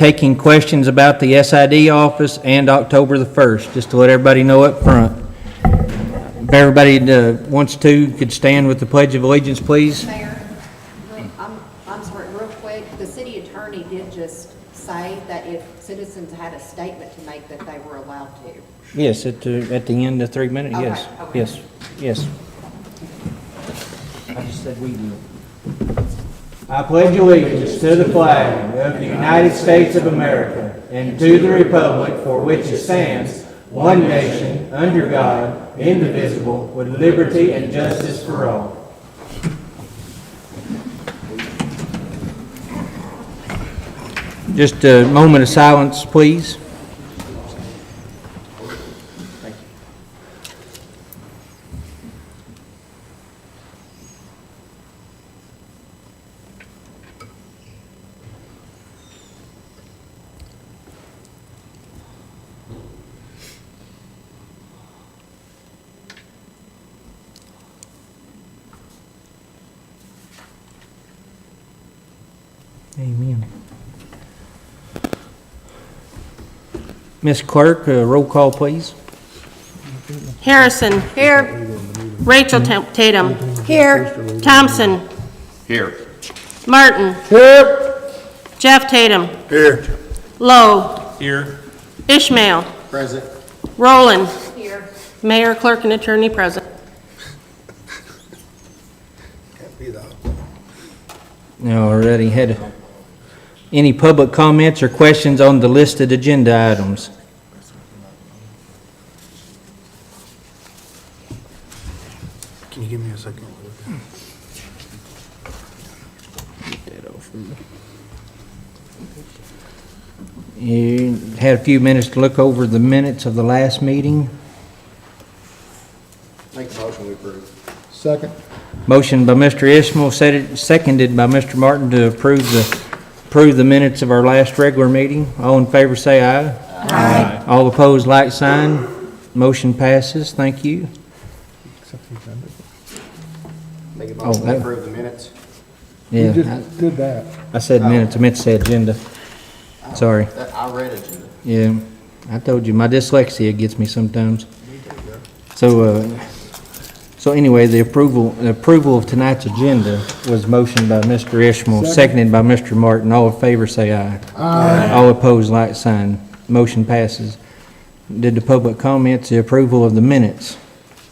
taking questions about the SID office and October the 1st, just to let everybody know up front. If everybody wants to, could stand with the Pledge of Allegiance, please. Mayor, I'm sorry, real quick, the city attorney did just say that if citizens had a statement to make, that they were allowed to. Yes, at the end of 3 minutes, Okay, yes, okay. yes. I just said we do. I pledge allegiance to the flag of the United States of America and to the republic for which it stands, one nation, under God, indivisible, with liberty and justice for all. Just a moment of silence, please. Amen. Ms. Clerk, roll call, please. Harrison. Here. Rachel Tatum. Here. Thompson. Here. Martin. Here. Jeff Tatum. Here. Lowe. Here. Ishmael. Present. Roland. Here. Mayor, clerk, and attorney present. Can't be that. Already had any public comments or questions on the listed agenda items? Can you give me a second? You had a few minutes to look over the minutes of the last meeting. Make a motion we approve. Second. Motion by Mr. Ishmael, seconded by Mr. Martin to approve the minutes of our last regular meeting. All in favor say aye. Aye. All opposed, like sign. Motion passes. Thank you. Make a Oh, motion we that- approve the minutes. Yeah, You just did that. I said minutes. I meant to say agenda. Sorry. I read agenda. Yeah, I told you, my dyslexia gets me sometimes. So anyway, the approval of tonight's agenda was motioned by Mr. Ishmael, seconded by Mr. Martin. All in favor say aye. Aye. All opposed, like sign. Motion passes. Did the public comments, the approval of the minutes?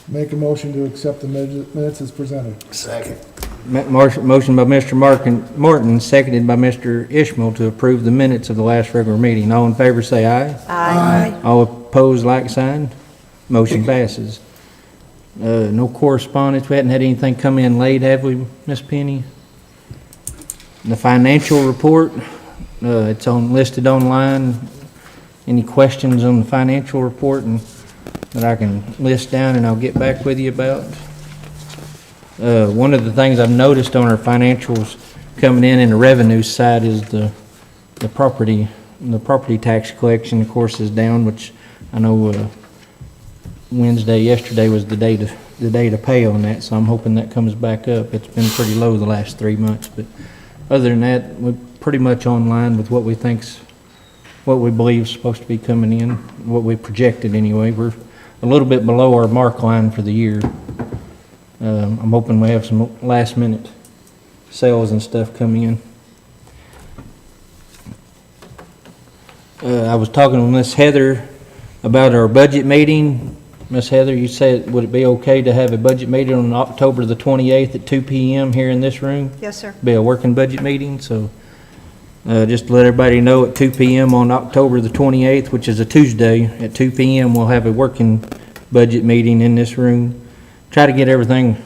Make a motion to accept the minutes as presented. Second. Motion by Mr. Martin, seconded by Mr. Ishmael to approve the minutes of the last regular meeting. All in favor say aye. Aye. All opposed, like sign. Motion passes. No correspondence. We hadn't had anything come in late, have we, Miss Penny? The financial report, it's listed online. Any questions on the financial report that I can list down and I'll get back with you about? One of the things I've noticed on our financials coming in the revenue side is the property tax collection, of course, is down, which I know yesterday was the day to pay on that, so I'm hoping that comes back up. It's been pretty low the last 3 months, but other than that, we're pretty much on line with what we believe is supposed to be coming in, what we projected anyway. We're a little bit below our mark line for the year. I'm hoping we have some last minute sales and stuff coming in. I was talking with Miss Heather about our budget meeting. Miss Heather, you said, would it be okay to have a budget meeting on October the 28th at 2 p.m. here in this room? Yes, sir. Be a working budget meeting, so just to let everybody know, at 2 p.m. on October the 28th, which is a Tuesday, at 2 p.m. we'll have a working budget meeting in this room. Try to get everything,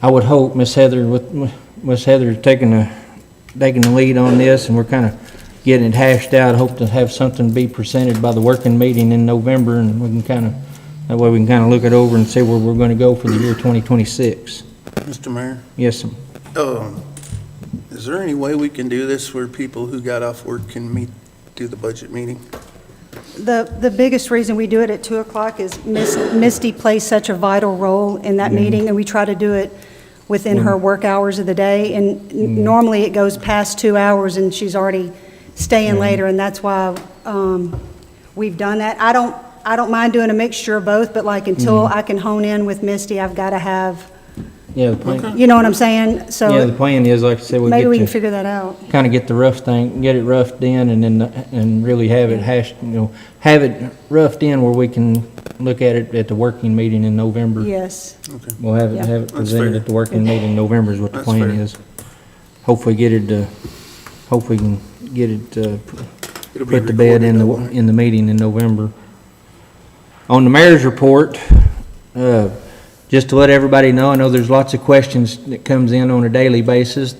I would hope, Miss Heather taking the lead on this, and we're kind of getting it hashed out. I hope to have something be presented by the working meeting in November, and we can that way we can kind of look it over and see where we're going to go for the year 2026. Mr. Mayor, Yes, sir. is there any way we can do this where people who got off work can do the budget meeting? The biggest reason we do it at 2 o'clock is Misty plays such a vital role in that meeting, and we try to do it within her work hours of the day. And normally it goes past 2 hours and she's already staying later, and that's why we've done that. I don't mind doing a mixture of both, but like until I can hone in with Misty, I've got to have, Yeah, the plan, you know what I'm saying? yeah, the So plan is, like I said, we maybe we can get to figure that out. kind of get the rough thing, get it roughed in, and then, and really have it hashed, have it roughed in where we can look at it at the working meeting in November. Yes. We'll have it, Yeah. have it That's presented fair. at the working meeting in November is what the That's plan fair. is. Hopefully get it, hopefully can get it, It'll be put to bed in recorded, the meeting in November. On the mayor's report, just to let everybody know, I know there's lots of questions that comes in on a daily basis.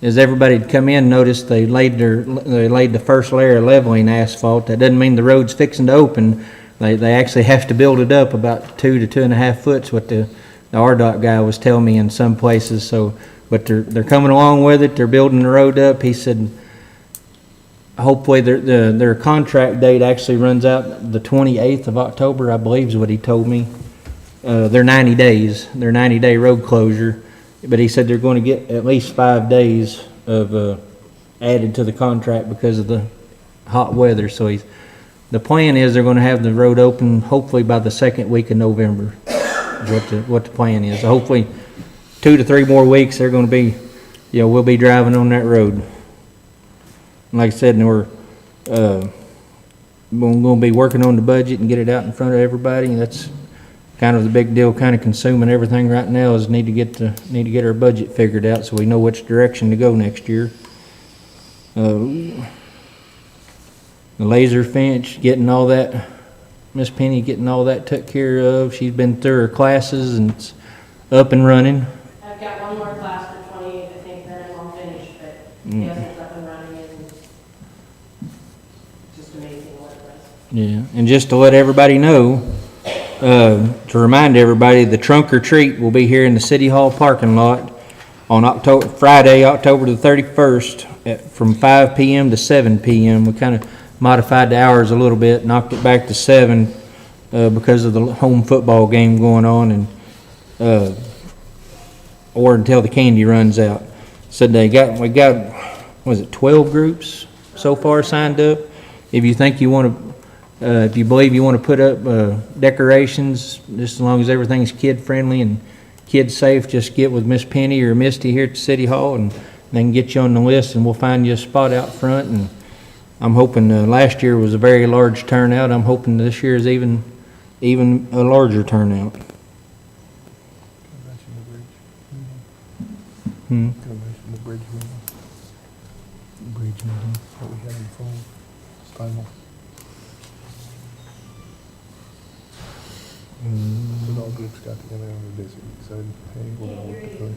As everybody come in, noticed they laid the first layer of leveling asphalt. That doesn't mean the road's fixing to open. They actually have to build it up about 2 to 2.5 foot, what the RDOT guy was telling me in some places. So, but they're coming along with it. They're building the road up. He said, hopefully their contract date actually runs out the 28th of October, I believe is what he told me. They're 90 days, their 90-day road closure. But he said they're going to get at least 5 days of added to the contract because of the hot weather. So the plan is they're going to have the road open hopefully by the second week of November. Is what the plan is. So hopefully 2 to 3 more weeks they're going to be, we'll be driving on that road. Like I said, we're going to be working on the budget and get it out in front of everybody. And that's kind of the big deal, kind of consuming everything right now, is need to get our budget figured out so we know which direction to go next year. The laser fence, getting all that, Miss Penny getting all that took care of. She's been through her classes and it's up and running. I've got one more class for 28, I think, then I'm finished, but yes, it's up and running and just amazing what it does. Yeah, and just to let everybody know, to remind everybody, the trunk or treat will be here in the City Hall parking lot on Friday, October the 31st, from 5 p.m. to 7 p.m. We kind of modified the hours a little bit, knocked it back to 7 because of the home football game going on, and or until the candy runs out. So we got, was it 12 groups so far signed up? If you think you want to, if you believe you want to put up decorations, just as long as everything's kid-friendly and kid-safe, just get with Miss Penny or Misty here at the City Hall, and they can get you on the list, and we'll find you a spot out front. And I'm hoping last year was a very large turnout. I'm hoping this year is even a larger turnout. Hmm? The bridge meeting Bridge meeting. that we had in phone, Steinmore. When all groups got together and were busy, said, hey, we're gonna work together.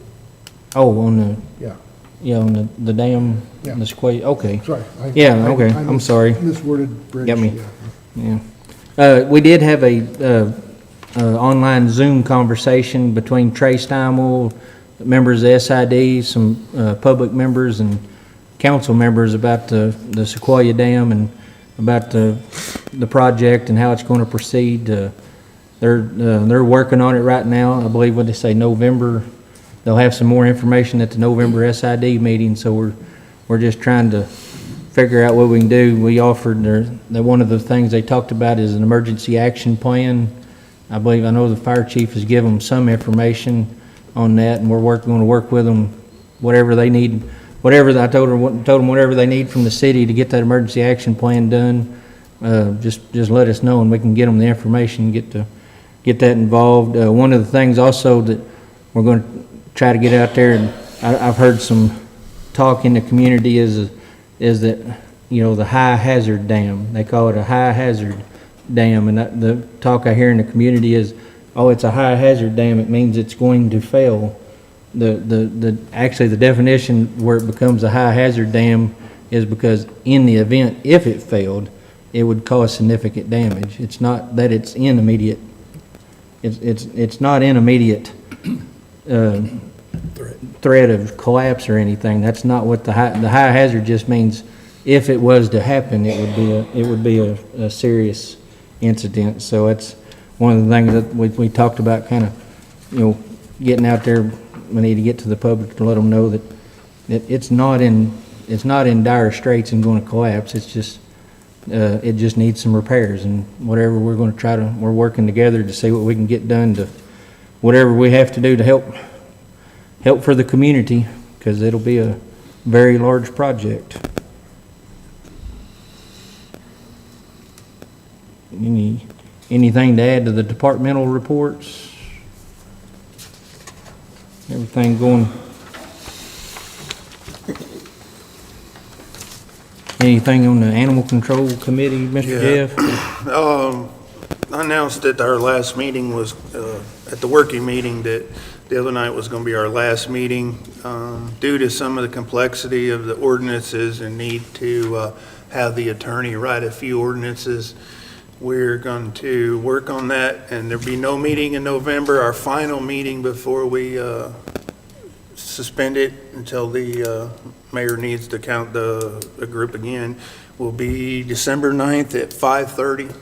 Oh, on Yeah, on the dam, Yeah. the square, okay. sorry. Yeah, okay, I'm sorry. Misworded bridge. Got me. Yeah. Yeah. We did have a online Zoom conversation between Trey Steinwell, members of SID, some public members and council members about the Sequoia Dam and about the project and how it's going to proceed. They're working on it right now. I believe what they say, November. They'll have some more information at the November SID meeting. So we're just trying to figure out what we can do. We offered that one of the things they talked about is an emergency action plan. I know the fire chief has given them some information on that, and we're going to work with them, whatever they need, I told them whatever they need from the city to get that emergency action plan done. Just let us know, and we can get them the information, get that involved. One of the things also that we're going to try to get out there, and I've heard some talk in the community is that the high hazard dam. They call it a high hazard dam, and the talk I hear in the community is, oh, it's a high hazard dam. It means it's going to fail. Actually the definition where it becomes a high hazard dam is because in the event, if it failed, it would cause significant damage. It's not that it's in immediate. It's not in immediate threat of collapse or anything. That's not what the high hazard just means. If it was to happen, it would be a serious incident. So it's one of the things that we talked about, kind of getting out there we need to get to the public to let them know that it's not in dire straits and going to collapse. It's just, it just needs some repairs, and whatever we're going to we're working together to see what we can get done to, whatever we have to do to help for the community, because it'll be a very large project. Anything to add to the departmental reports? Everything going? Anything on the animal control committee, Mr. Yeah. Jeff? I announced at our last meeting was, at the working meeting, that the other night was going to be our last meeting. Due to some of the complexity of the ordinances and need to have the attorney write a few ordinances, we're going to work on that, and there'll be no meeting in November. Our final meeting before we suspend it until the mayor needs to count the group again will be December 9th at 5:30.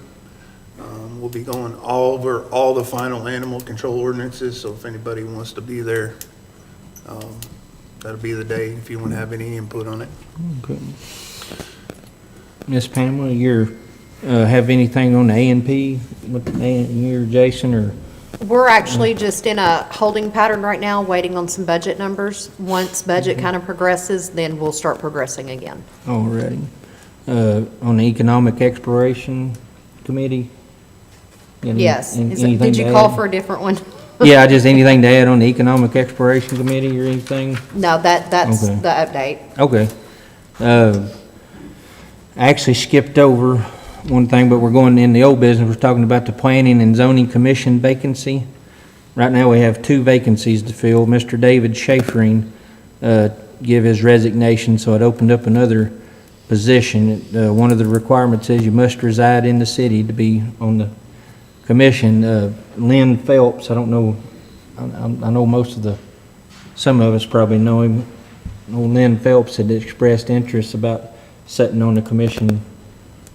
We'll be going over all the final animal control ordinances, so if anybody wants to be there, that'll be the day if you want to have any input on it. Okay. Miss Pamela, have anything on the A&P with you or Jason, or? We're actually just in a holding pattern right now, waiting on some budget numbers. Once budget kind of progresses, then we'll start progressing again. Alrighty. On the Economic Exploration Committee? Yes. Anything Did you to call add? for a different one? Yeah, just anything to add on the Economic Exploration Committee or anything? No, that's Okay. the update. Okay. I actually skipped over one thing, but we're going in the old business. We're talking about the Planning and Zoning Commission vacancy. Right now, we have 2 vacancies to fill. Mr. David Schafering give his resignation, so it opened up another position. One of the requirements is you must reside in the city to be on the commission. Lynn Phelps, I don't know, I know some of us probably know him. Lynn Phelps had expressed interest about sitting on the commission.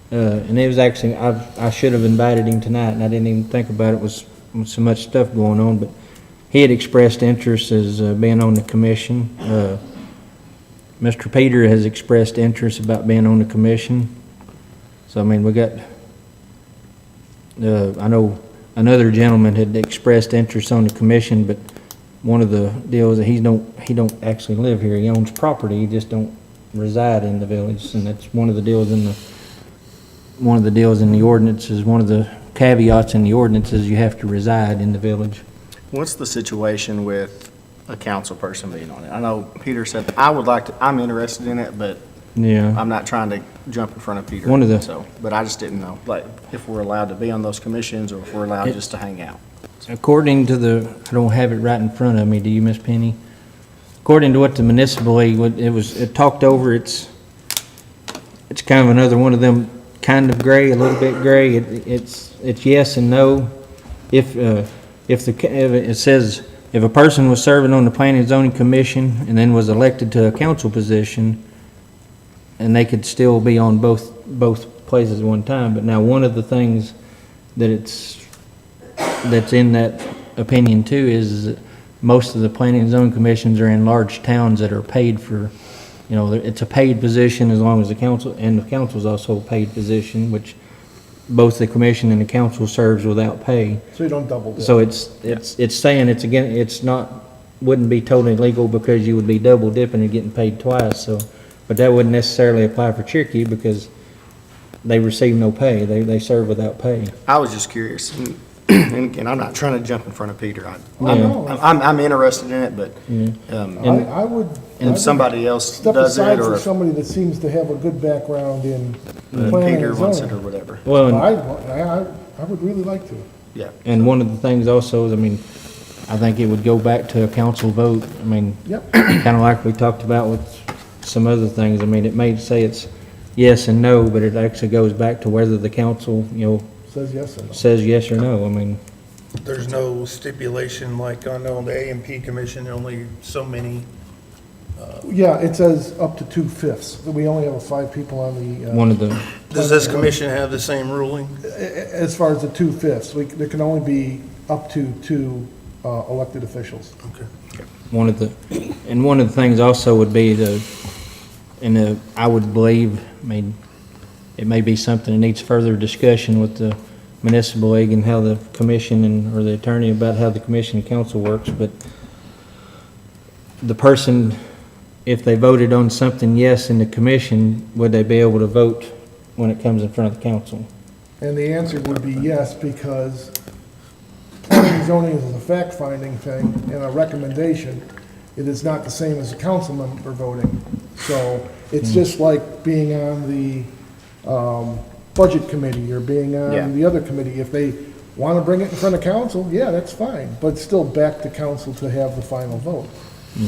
And it was actually, I should have invited him tonight, and I didn't even think about it, with so much stuff going on, but he had expressed interest as being on the commission. Mr. Peter has expressed interest about being on the commission. So, I mean, we got, I know another gentleman had expressed interest on the commission, but one of the deals that he don't actually live here. He owns property, he just don't reside in the village, and that's one of the deals in the ordinances, one of the caveats in the ordinances, you have to reside in the village. What's the situation with a council person being on it? I know Peter said, I'm interested in it, but Yeah. I'm not trying to jump in front of Peter. One of the- So, but I just didn't know, like, if we're allowed to be on those commissions or if we're allowed just to hang out. According to I don't have it right in front of me, do you, Miss Penny? According to what the municipal league, it talked over, it's kind of another one of them kind of gray, a little bit gray. It's yes and no. If it says, if a person was serving on the Planning and Zoning Commission and then was elected to a council position, and they could still be on both places at one time. But now one of the things that's in that opinion too is that most of the Planning and Zoning Commissions are in large towns that are paid for, it's a paid position as long as the council is also a paid position, which both the commission and the council serves without pay. So you don't double dip. So it's saying wouldn't be totally legal because you would be double dipping and getting paid twice. So, but that wouldn't necessarily apply for Cherokee because they receive no pay. They serve without pay. I was just curious. And again, I'm not trying to jump in front of Peter. Yeah. I'm interested in it, but I would. and if somebody else Step does aside it, or for if somebody that seems to have a good background in planning Peter and wants it or zoning. whatever. Well, I would really like to. Yeah. and one of the things also is, I think it would go back to a council vote. Yep. Kind of like we talked about with some other things. It may say it's yes and no, but it actually goes back to whether the council, Says yes or no. says yes or no. There's no stipulation like I know on the A&P Commission, only so many. Yeah, it says up to 2/5. We only have 5 people on the. One of the, Does this commission have the same ruling? As far as the 2/5, there can only be up to 2 elected officials. Okay. one of the things also would be I would believe, I mean, it may be something that needs further discussion with the municipal league and how the commission or the attorney about how the commission and council works, but the person, if they voted on something yes in the commission, would they be able to vote when it comes in front of the council? And the answer would be yes, because planning and zoning is a fact-finding thing and a recommendation. It is not the same as a council member voting. So it's just like being on the budget committee or being Yeah. on the other committee. If they want to bring it in front of council, yeah, that's fine, but it's still back to council to have the final vote.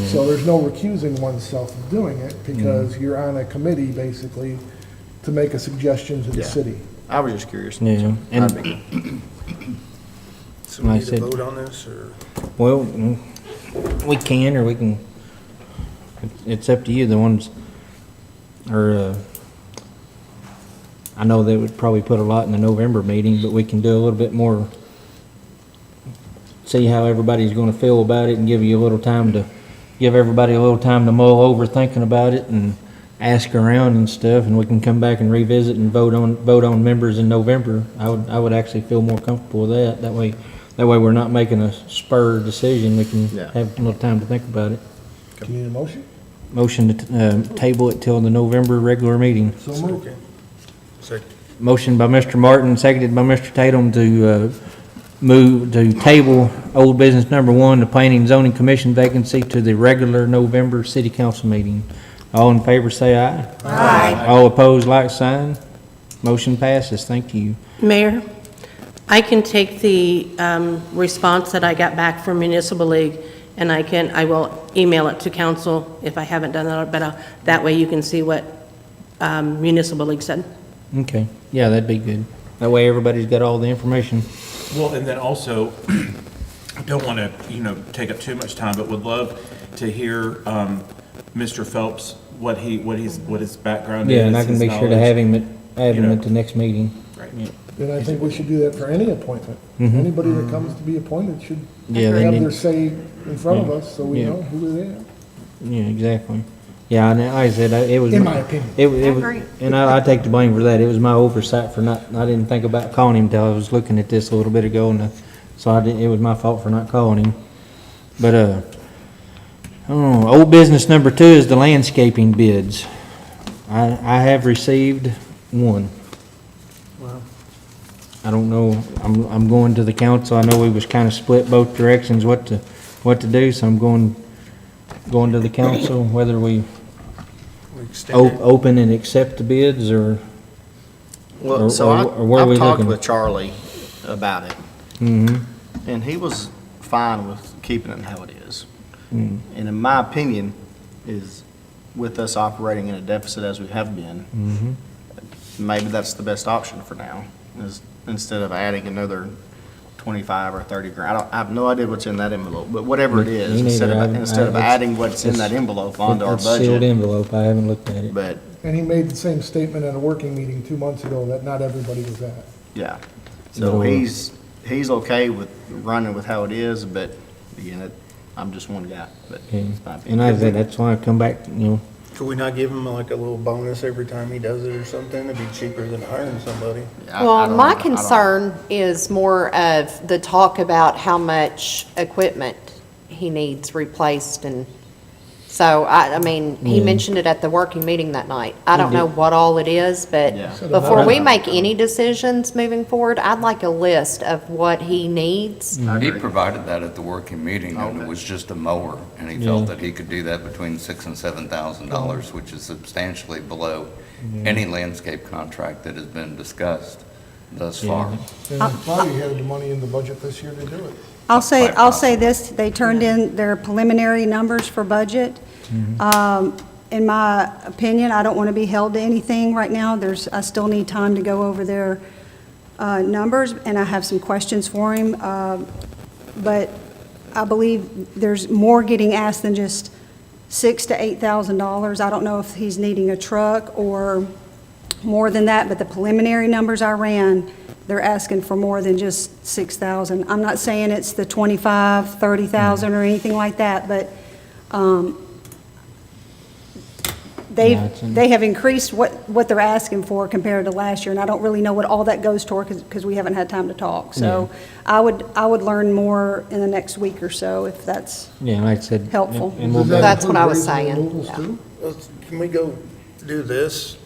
So there's no recusing oneself of doing it, because you're on a committee, basically, to make a suggestion to the Yeah. city. I was just curious. Yeah, and So we Like I need to said- vote on this, or? well, we can, or we can, it's up to you, the ones, or, I know they would probably put a lot in the November meeting, but we can do a little bit more, see how everybody's gonna feel about it and give everybody a little time to mull over thinking about it and ask around and stuff, and we can come back and revisit and vote on members in November. I would actually feel more comfortable with that. That way we're not making a spur decision. We can Yeah. have a little time to think about it. Do you need a motion? Motion to table it till the November regular meeting. So moved. Okay. Second. Motion by Mr. Martin, seconded by Mr. Tatum to table old business number 1, the Planning and Zoning Commission vacancy, to the regular November city council meeting. All in favor say aye. Aye. All opposed, like sign. Motion passes. Thank you. Mayor, I can take the response that I got back from Municipal League, and I will email it to council if I haven't done that, but that way you can see what Municipal League said. Okay. Yeah, that'd be good. That way everybody's got all the information. Well, and then also, I don't want to, take up too much time, but would love to hear Mr. Phelps, what his background is. Yeah, and I can his be sure to knowledge. have him know. at the next meeting. Right. Yeah. And I think we should do that for any appointment. Anybody that comes to be appointed should Yeah, they have need- their say in front of us, so we Yeah. know who they are. Yeah, exactly. Yeah, and like I said, it was. In my opinion. It was, agree. and I take the blame for that. It was my oversight for I didn't think about calling him till I was looking at this a little bit ago, and so it was my fault for not calling him. But, I don't know, old business number 2 is the landscaping bids. I have received one. I don't know, I'm going to the council. I know we was kind of split both directions what to do, so I'm going to the council, whether we We extend it. open and accept the bids, or, Well, Or- so or where are we I've talked looking? with Charlie about it, mm-hmm, and he was fine with keeping it how it is. mm, And in my opinion, is with us operating in a deficit as we have been, mm-hmm. maybe that's the best option for now, is instead of adding another 25 or 30 grand. I have no idea what's in that envelope, but whatever it Me is, neither. instead of it's- adding what's in that envelope onto our It's sealed budget. envelope, I haven't looked at it. But, And he made the same statement at a working meeting 2 months ago that not everybody was at. yeah. So No. he's okay with running with how it is, but again, I'm just one guy, but Yeah. it's my And opinion. I said, that's why I come back, Could we not give him like a little bonus every time he does it or something? It'd be cheaper than hiring somebody. I Well, don't my know. concern is more of the talk about how much equipment he needs replaced, and so, I mean, he mentioned it at the working meeting that night. I don't know what all it is, but Yeah. before we make any decisions moving forward, I'd like a list of what he needs. He provided that at the working meeting, and it Okay. was just a mower, and he felt that he could do that between $6,000 and $7,000, which is substantially below any landscape contract that has been discussed thus far. And he probably had the money in the budget this year to do it. I'll say this, they turned in their preliminary numbers for budget. In my opinion, I don't want to be held to anything right now. I still need time to go over their numbers, and I have some questions for him. But I believe there's more getting asked than just $6,000 to $8,000. I don't know if he's needing a truck or more than that, but the preliminary numbers I ran, they're asking for more than just 6,000. I'm not saying it's the 25, 30,000 or anything like that, but They, Yeah, it's in- they have increased what they're asking for compared to last year, and I don't really know what all that goes toward, because we haven't had time to talk. So I would learn more in the next week or so, if that's, Yeah, like I said. Helpful. and we'll Does that That's what I was include raising saying, removals yeah. too? Can we go do this?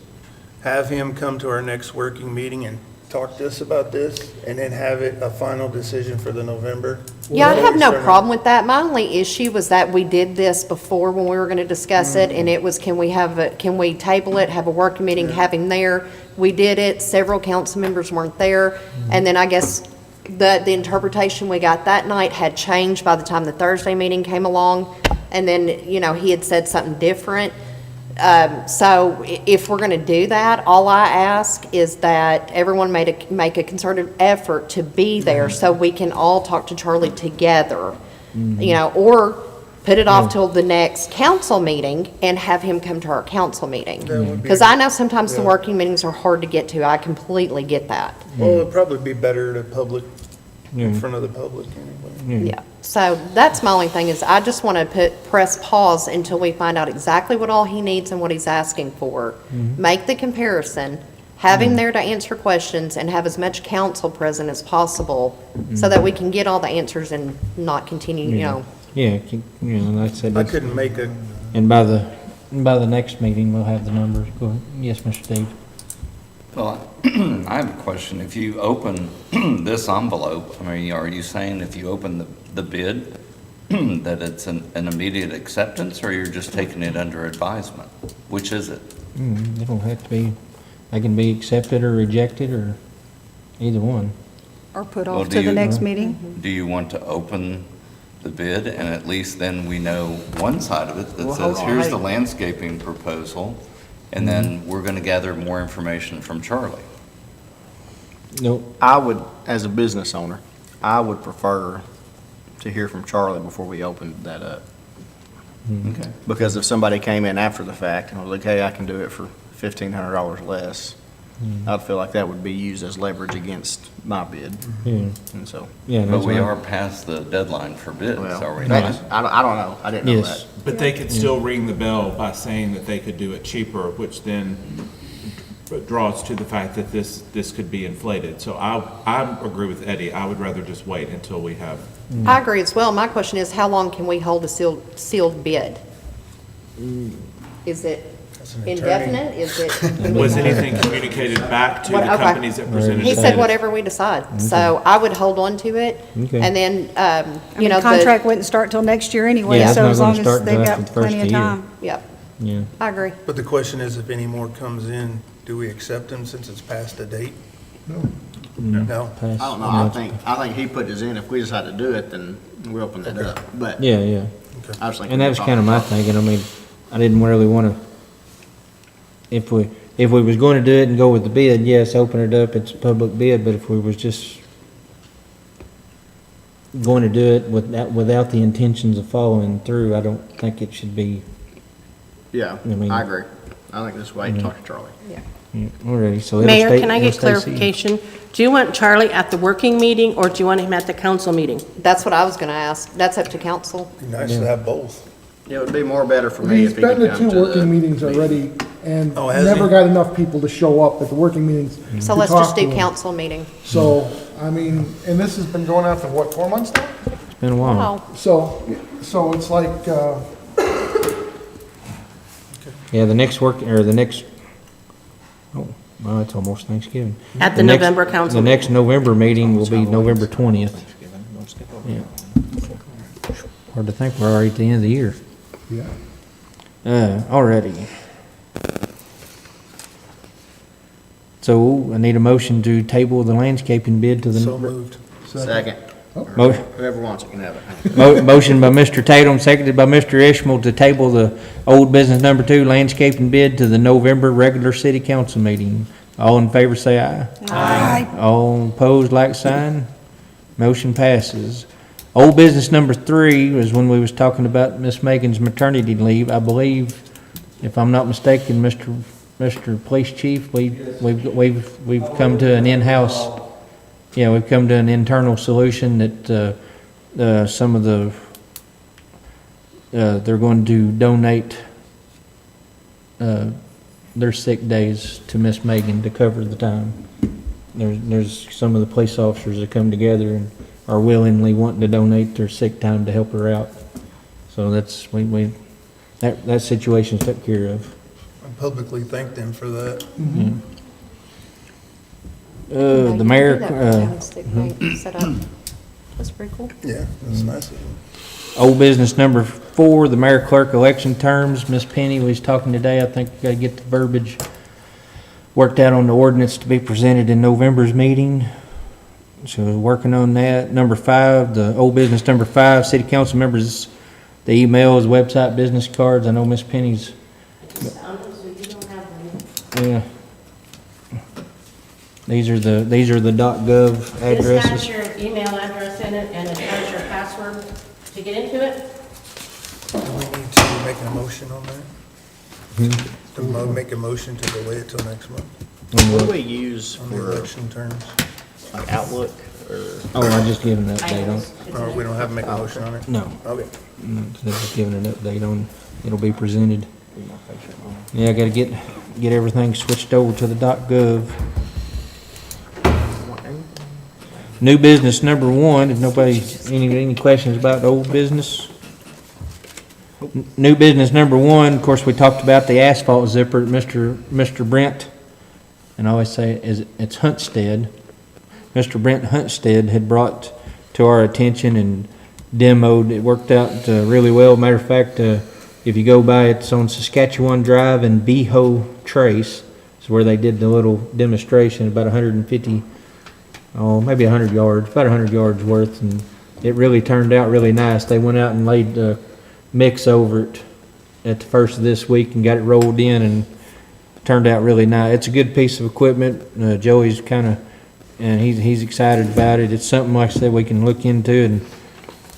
Have him come to our next working meeting and talk to us about this, and then have it a final decision for the November? Yeah, I Before have we no start problem with that. My only issue was that we did this before when we were gonna discuss it, and it was, can we table it, have a working meeting, have him there? We did it, several council members weren't there, and then I guess the interpretation we got that night had changed by the time the Thursday meeting came along, and then, he had said something different. So if we're going to do that, all I ask is that everyone make a concerted effort to be there so we can all talk to Charlie together, or put it off till the next council meeting and have him come to our council meeting. That would be- Because I know sometimes the Yeah. working meetings are hard to get to. I completely get that. Well, it'd probably be better to in Yeah. front of the public anyway. Yeah, so that's my only thing, is I just want to press pause until we find out exactly what all he needs and what he's asking for. Make the comparison, have him there to answer questions, and have as much council present as possible, so that we can get all the answers and not continue, Yeah, like I said, I it's- couldn't make a, and by the next meeting, we'll have the numbers. Go ahead. Yes, Mr. Steve. Well, I have a question. If you open this envelope, I mean, are you saying if you open the bid, that it's an immediate acceptance, or you're just taking it under advisement? Which is it? They don't have to be, they can be accepted or rejected, or either one. or put Well, off do to the you- next meeting. Do you want to open the bid, and at least then we know one side of it that Well, hold says, on, here's hey. the landscaping proposal, and then we're going to gather more information from Charlie? Nope. I would, as a business owner, I would prefer to hear from Charlie before we open that up. Okay. Because if somebody came in after the fact and was like, hey, I can do it for $1,500 less, I'd feel like that would be used as leverage against my bid. Yeah, And so, yeah. But that's we why- are past the deadline for bids, well, are we that's- not? I don't know. I didn't know Yes. that. But they could still ring the bell by saying that they could do it cheaper, which then draws to the fact that this could be inflated. So I agree with Eddie. I would rather just wait until we have, I agree as well. My question is, how long can we hold a sealed bid? Is it an attorney. indefinite? Is it? was anything communicated back to What- the okay. companies that presented? He the said bid? whatever we decide. So I would hold on to it. Okay. And then, I you mean, know, contract wouldn't start till next year anyway, Yeah, it's so not as gonna long as start they've till got after the first plenty of of the year. time. Yep, Yeah. I agree. but the question is, if any more comes in, do we accept them since it's past the date? No? Pass. I don't know. I think he put his in. If we decide to do it, then we open that up. But Yeah, yeah. I was thinking. And that was kind of my thinking. I mean, I didn't really want to, if we was going to do it and go with the bid, yes, open it up, it's a public bid, but if we was just going to do it without the intentions of following through, I don't think it should be. Yeah, I mean- I agree. I think this way, talk to Charlie. Yeah, already, so it'll Mayor, stay- can I it'll get stay sealed. clarification? Do you want Charlie at the working meeting, or do you want him at the council meeting? That's what I was going to ask. That's up to council. Be nice to have both. It would be more better for me He's if he been could to come two to working the meetings already, and Oh, has never he? got enough people to show up at the working meetings So to let's talk just to do him. council meeting. So, I mean, and this has been going on for what, 4 months now? It's been a while. Wow. So it's like, Yeah, the next well, it's almost Thanksgiving. At the next- November council The meeting. next November meeting will be November 20th. Yeah. Hard to think, we're already at the end of the year. yeah. Already. So I need a motion to table the landscaping bid to the. So moved. second. Mo- Whoever wants it can have it. Motion by Mr. Tatum, seconded by Mr. Ishmael to table the old business number 2 landscaping bid to the November regular city council meeting. All in favor say aye. Aye. All opposed, like sign. Motion passes. Old business number 3 was when we was talking about Miss Megan's maternity leave. I believe, if I'm not mistaken, Mr. Police Chief, we've come to an in-house. Yeah, we've come to an internal solution that some of the they're going to donate, their sick days to Miss Megan to cover the time. There's some of the police officers that come together and are willingly wanting to donate their sick time to help her out. So that's, that situation's took care of. I publicly thank them for that. The mayor, Set up. That's pretty cool. Yeah, that's nice of them. old business number 4, the mayor clerk election terms. Miss Penny was talking today. I think we got to get the verbiage worked out on the ordinance to be presented in November's meeting. So we're working on that. Number 5, the old business number 5, city council members, the emails, website, business cards. I know Miss Penny's, yeah. These are the .gov This has addresses. your email address in it, and it has your password to get into it. Do we need to make a motion on that? Make a motion to delay it till next month What do we use on the for election terms? like Outlook or? Oh, I'm just giving an update on it. Or we don't have to make a motion on it? No, Okay. just giving an update on, it'll be presented. Yeah, I gotta get everything switched over to the .gov. New business number 1, if nobody, any questions about the old business? New business number 1, of course, we talked about the asphalt zipper at Mr. Brent, and I always say it's Hunstead. Mr. Brent Hunstead had brought to our attention and demoed. It worked out really well. Matter of fact, if you go by, it's on Saskatchewan Drive and Beho Trace. It's where they did the little demonstration, about 150, maybe 100 yards, about 100 yards worth, and it really turned out really nice. They went out and laid mix over it at the first of this week and got it rolled in, and turned out really nice. It's a good piece of equipment. Joey's and he's excited about it. It's something, like I said, we can look into and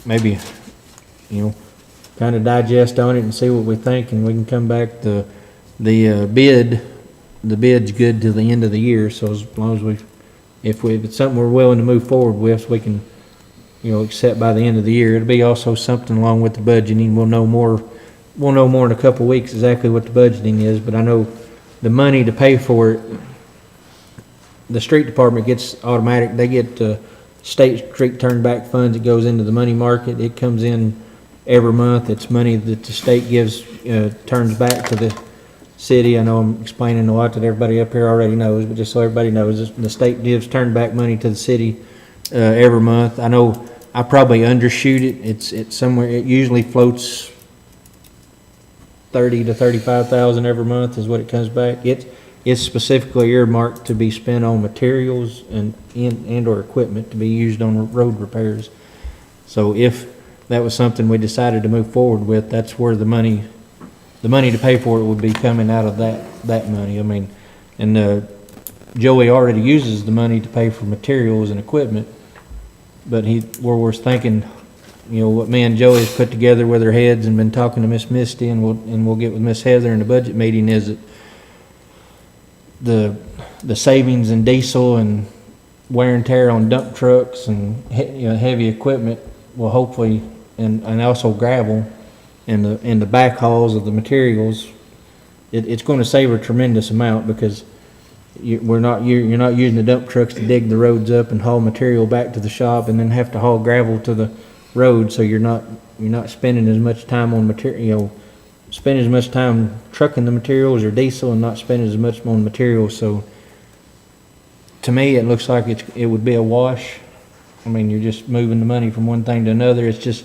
maybe, kind of digest on it and see what we think, and we can come back. The bid's good till the end of the year, so as long as if it's something we're willing to move forward with, we can, accept by the end of the year. It'll be also something along with the budgeting. We'll know more in a couple of weeks exactly what the budgeting is, but I know the money to pay for it, the street department gets automatic. They get state street turn back funds. It goes into the money market. It comes in every month. It's money that the state gives, turns back to the city. I know I'm explaining a lot that everybody up here already knows, but just so everybody knows, the state gives turn back money to the city every month. I know I probably undershoot it. It's somewhere. It usually floats 30 to 35,000 every month is what it comes back. It's specifically earmarked to be spent on materials and or equipment to be used on road repairs. So if that was something we decided to move forward with, that's where the money to pay for it would be coming out of that money. I mean, and Joey already uses the money to pay for materials and equipment, but we're thinking, what me and Joey has put together with our heads and been talking to Miss Misty, and we'll get with Miss Heather in the budget meeting, is that the savings in diesel and wear and tear on dump trucks and heavy equipment will hopefully, and also gravel and the backhauls of the materials, it's going to save a tremendous amount, because you're not using the dump trucks to dig the roads up and haul material back to the shop and then have to haul gravel to the road. So you're not spending as much time on material, spending as much time trucking the materials or diesel, and not spending as much on materials. So to me, it looks like it would be a wash. I mean, you're just moving the money from one thing to another. It's just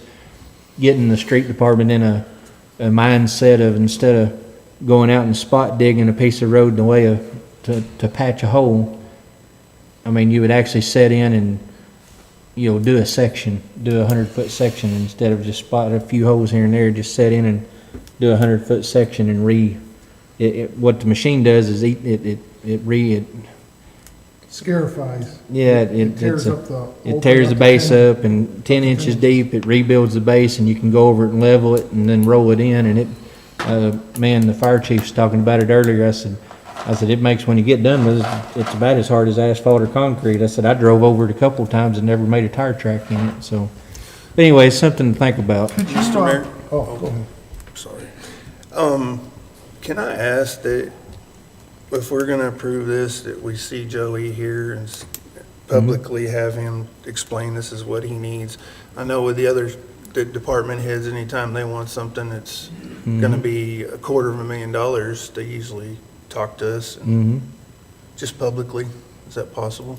getting the street department in a mindset of, instead of going out and spot digging a piece of road in the way of to patch a hole, I mean, you would actually set in and do a section, do a 100-foot section, instead of just spot a few holes here and there. Just set in and do a 100-foot section and what the machine does is it Scarifies. Yeah, It tears up the. it tears the base up, and 10 inches deep, it rebuilds the base, and you can go over it and level it and then roll it in. And the fire chief's talking about it earlier. I said, it makes, when you get done with it, it's about as hard as asphalt or concrete. I said, I drove over it a couple of times and never made a tire track in it. So, but anyway, it's something to think about. Could you, Mr. Mayor? Oh, go ahead. Sorry. Can I ask that if we're gonna approve this, that we see Joey here and publicly have him explain this is what he needs? I know with the department heads, anytime they want something that's gonna be $250,000, they usually talk to us, and just publicly. Is that possible?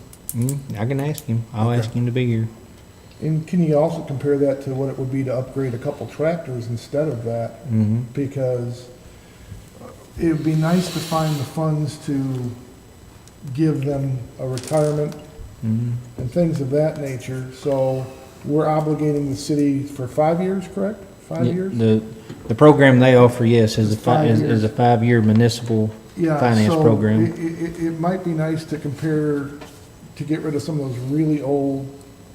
I can ask him. I'll ask him to be here. And can you also compare that to what it would be to upgrade a couple tractors instead of that? Because it would be nice to find the funds to give them a retirement and things of that nature. So we're obligating the city for 5 years, correct? 5 Yeah, years? The program they offer, yes, is It's 5 is years. a 5-year municipal Yeah, finance so program. It might be nice to compare, to get rid of some of those really old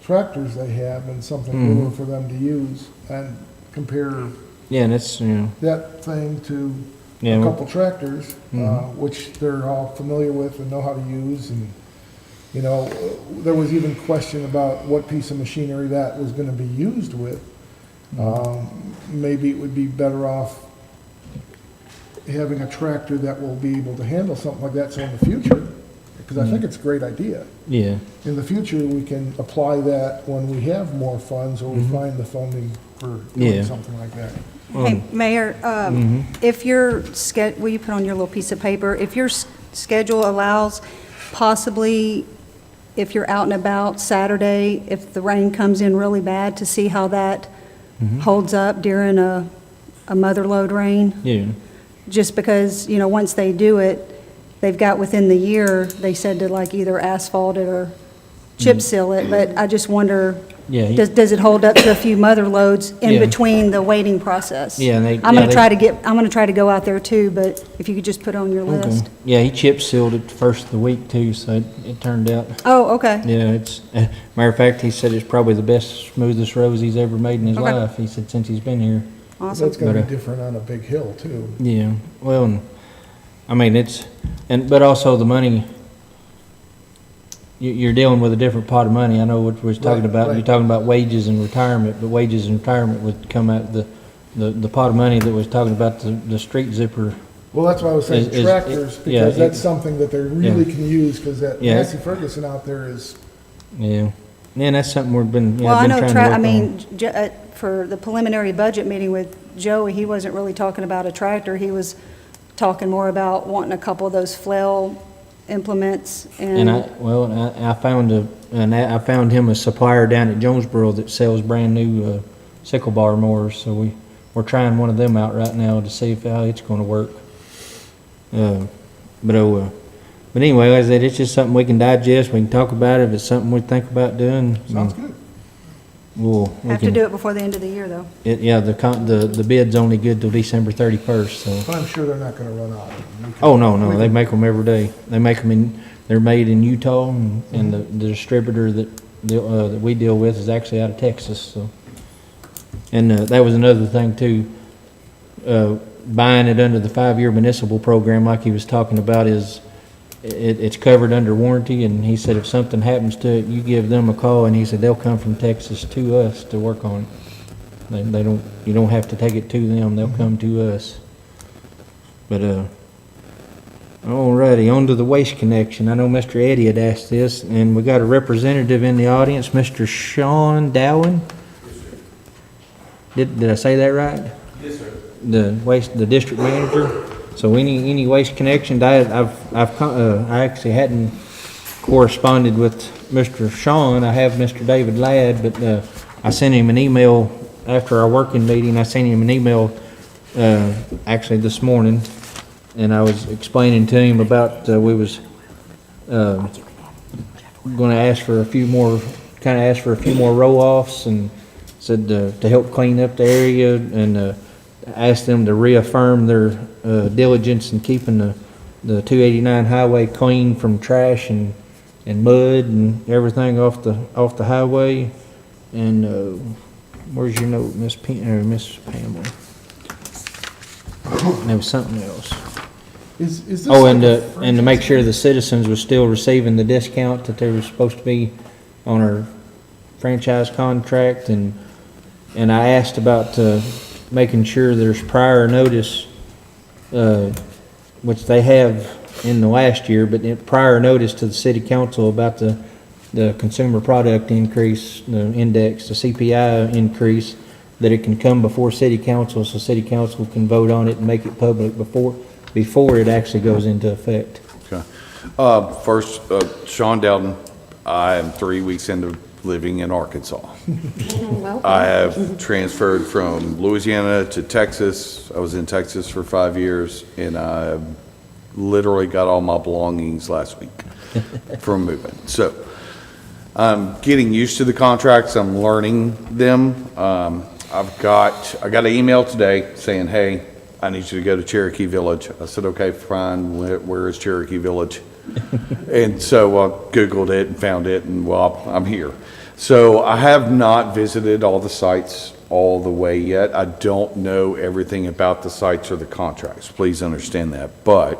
tractors they have and something newer for them to use, and compare Yeah, and it's, that thing to Yeah, a well- couple tractors, which they're all familiar with and know how to use. And, you know, there was even question about what piece of machinery that was gonna be used with. Maybe it would be better off having a tractor that will be able to handle something like that, so in the future, because I think it's a great idea. yeah. In the future, we can apply that when we have more funds, or we find the funding for doing Yeah. something like that. Hey, Mayor, if your will you put on your little piece of paper, if your schedule allows, possibly, if you're out and about Saturday, if the rain comes in really bad, to see how that holds up during a mother load rain? Yeah. Just because, you know, once they do it, they've got within the year, they said to like either asphalt it or chip seal it, but I just wonder, Yeah, does it hold up to a few mother loads in Yeah. between the waiting process? Yeah, and I'm gonna try to go out there too, but if you could just put it on your Okay. list. Yeah, he chip sealed it the first of the week too, so it turned out, Oh, okay. yeah, it's, matter of fact, he said it's probably the best, smoothest roads he's ever made in his Okay. life, he said, since he's been here. Awesome. That's gonna But, be different on a big hill, too. Yeah, well, and, I mean, but also the money, you're dealing with a different pot of money. I know what we was talking Right, about, right. you're talking about wages and retirement, but wages and retirement would come out of the pot of money that was talking about the street zipper. Well, that's why I was saying Is- tractors, yeah, because that's something that they really can use, because that Yeah. Massey Ferguson out there is, Yeah, yeah, and that's something we've been, Well, I been know, trying to work I on. mean, for the preliminary budget meeting with Joey, he wasn't really talking about a tractor. He was talking more about wanting a couple of those flail implements And and, I found him a supplier down at Jonesboro that sells brand new sickle bar mowers. So we're trying one of them out right now to see how it's going to work. But anyway, like I said, it's just something we can digest. We can talk about it. If it's something we think about doing, sounds good. we have to can. do it before the end of the year, though. Yeah, the bid's only good till December 31st. So. But I'm sure they're not gonna run out. We can- Oh, no, we they can- make them every day. They make them they're made in Utah, and the distributor that we deal with is actually out of Texas, so. And that was another thing too, buying it under the 5-year municipal program like he was talking about it's covered under warranty, and he said if something happens to it, you give them a call, and he said they'll come from Texas to us to work on it. You don't have to take it to them, they'll come to us. But, alrighty, on to the waste connection. I know Mr. Eddie had asked this, and we got a representative in the audience, Mr. Sean Dowen. Did I say that right? Yes, sir. The district manager. So any waste connections, I actually hadn't corresponded with Mr. Sean. I have Mr. David Ladd, but I sent him an email after our working meeting. I sent him an email actually this morning, and I was explaining to him about we was going to ask for a few more roll-offs, and said to help clean up the area, and asked them to reaffirm their diligence in keeping the 289 highway clean from trash and mud and everything off the highway. And where's your note, Miss Pamela? There was something else. Is this Oh, like and a to make franchise? sure the citizens were still receiving the discount that they were supposed to be on our franchise contract, and I asked about making sure there's prior notice, which they have in the last year, but prior notice to the city council about the consumer product increase, the index, the CPI increase, that it can come before city council, so city council can vote on it and make it public before it actually goes into effect. Okay. First, Sean Dowden, I am 3 weeks into living in Arkansas. I have transferred from Louisiana to Texas. I was in Texas for 5 years, and I literally got all my belongings last week from moving. So I'm getting used to the contracts. I'm learning them. I got an email today saying, hey, I need you to go to Cherokee Village. I said, okay, fine. Where is Cherokee Village? And so I Googled it and found it, and well, I'm here. So I have not visited all the sites all the way yet. I don't know everything about the sites or the contracts. Please understand that. But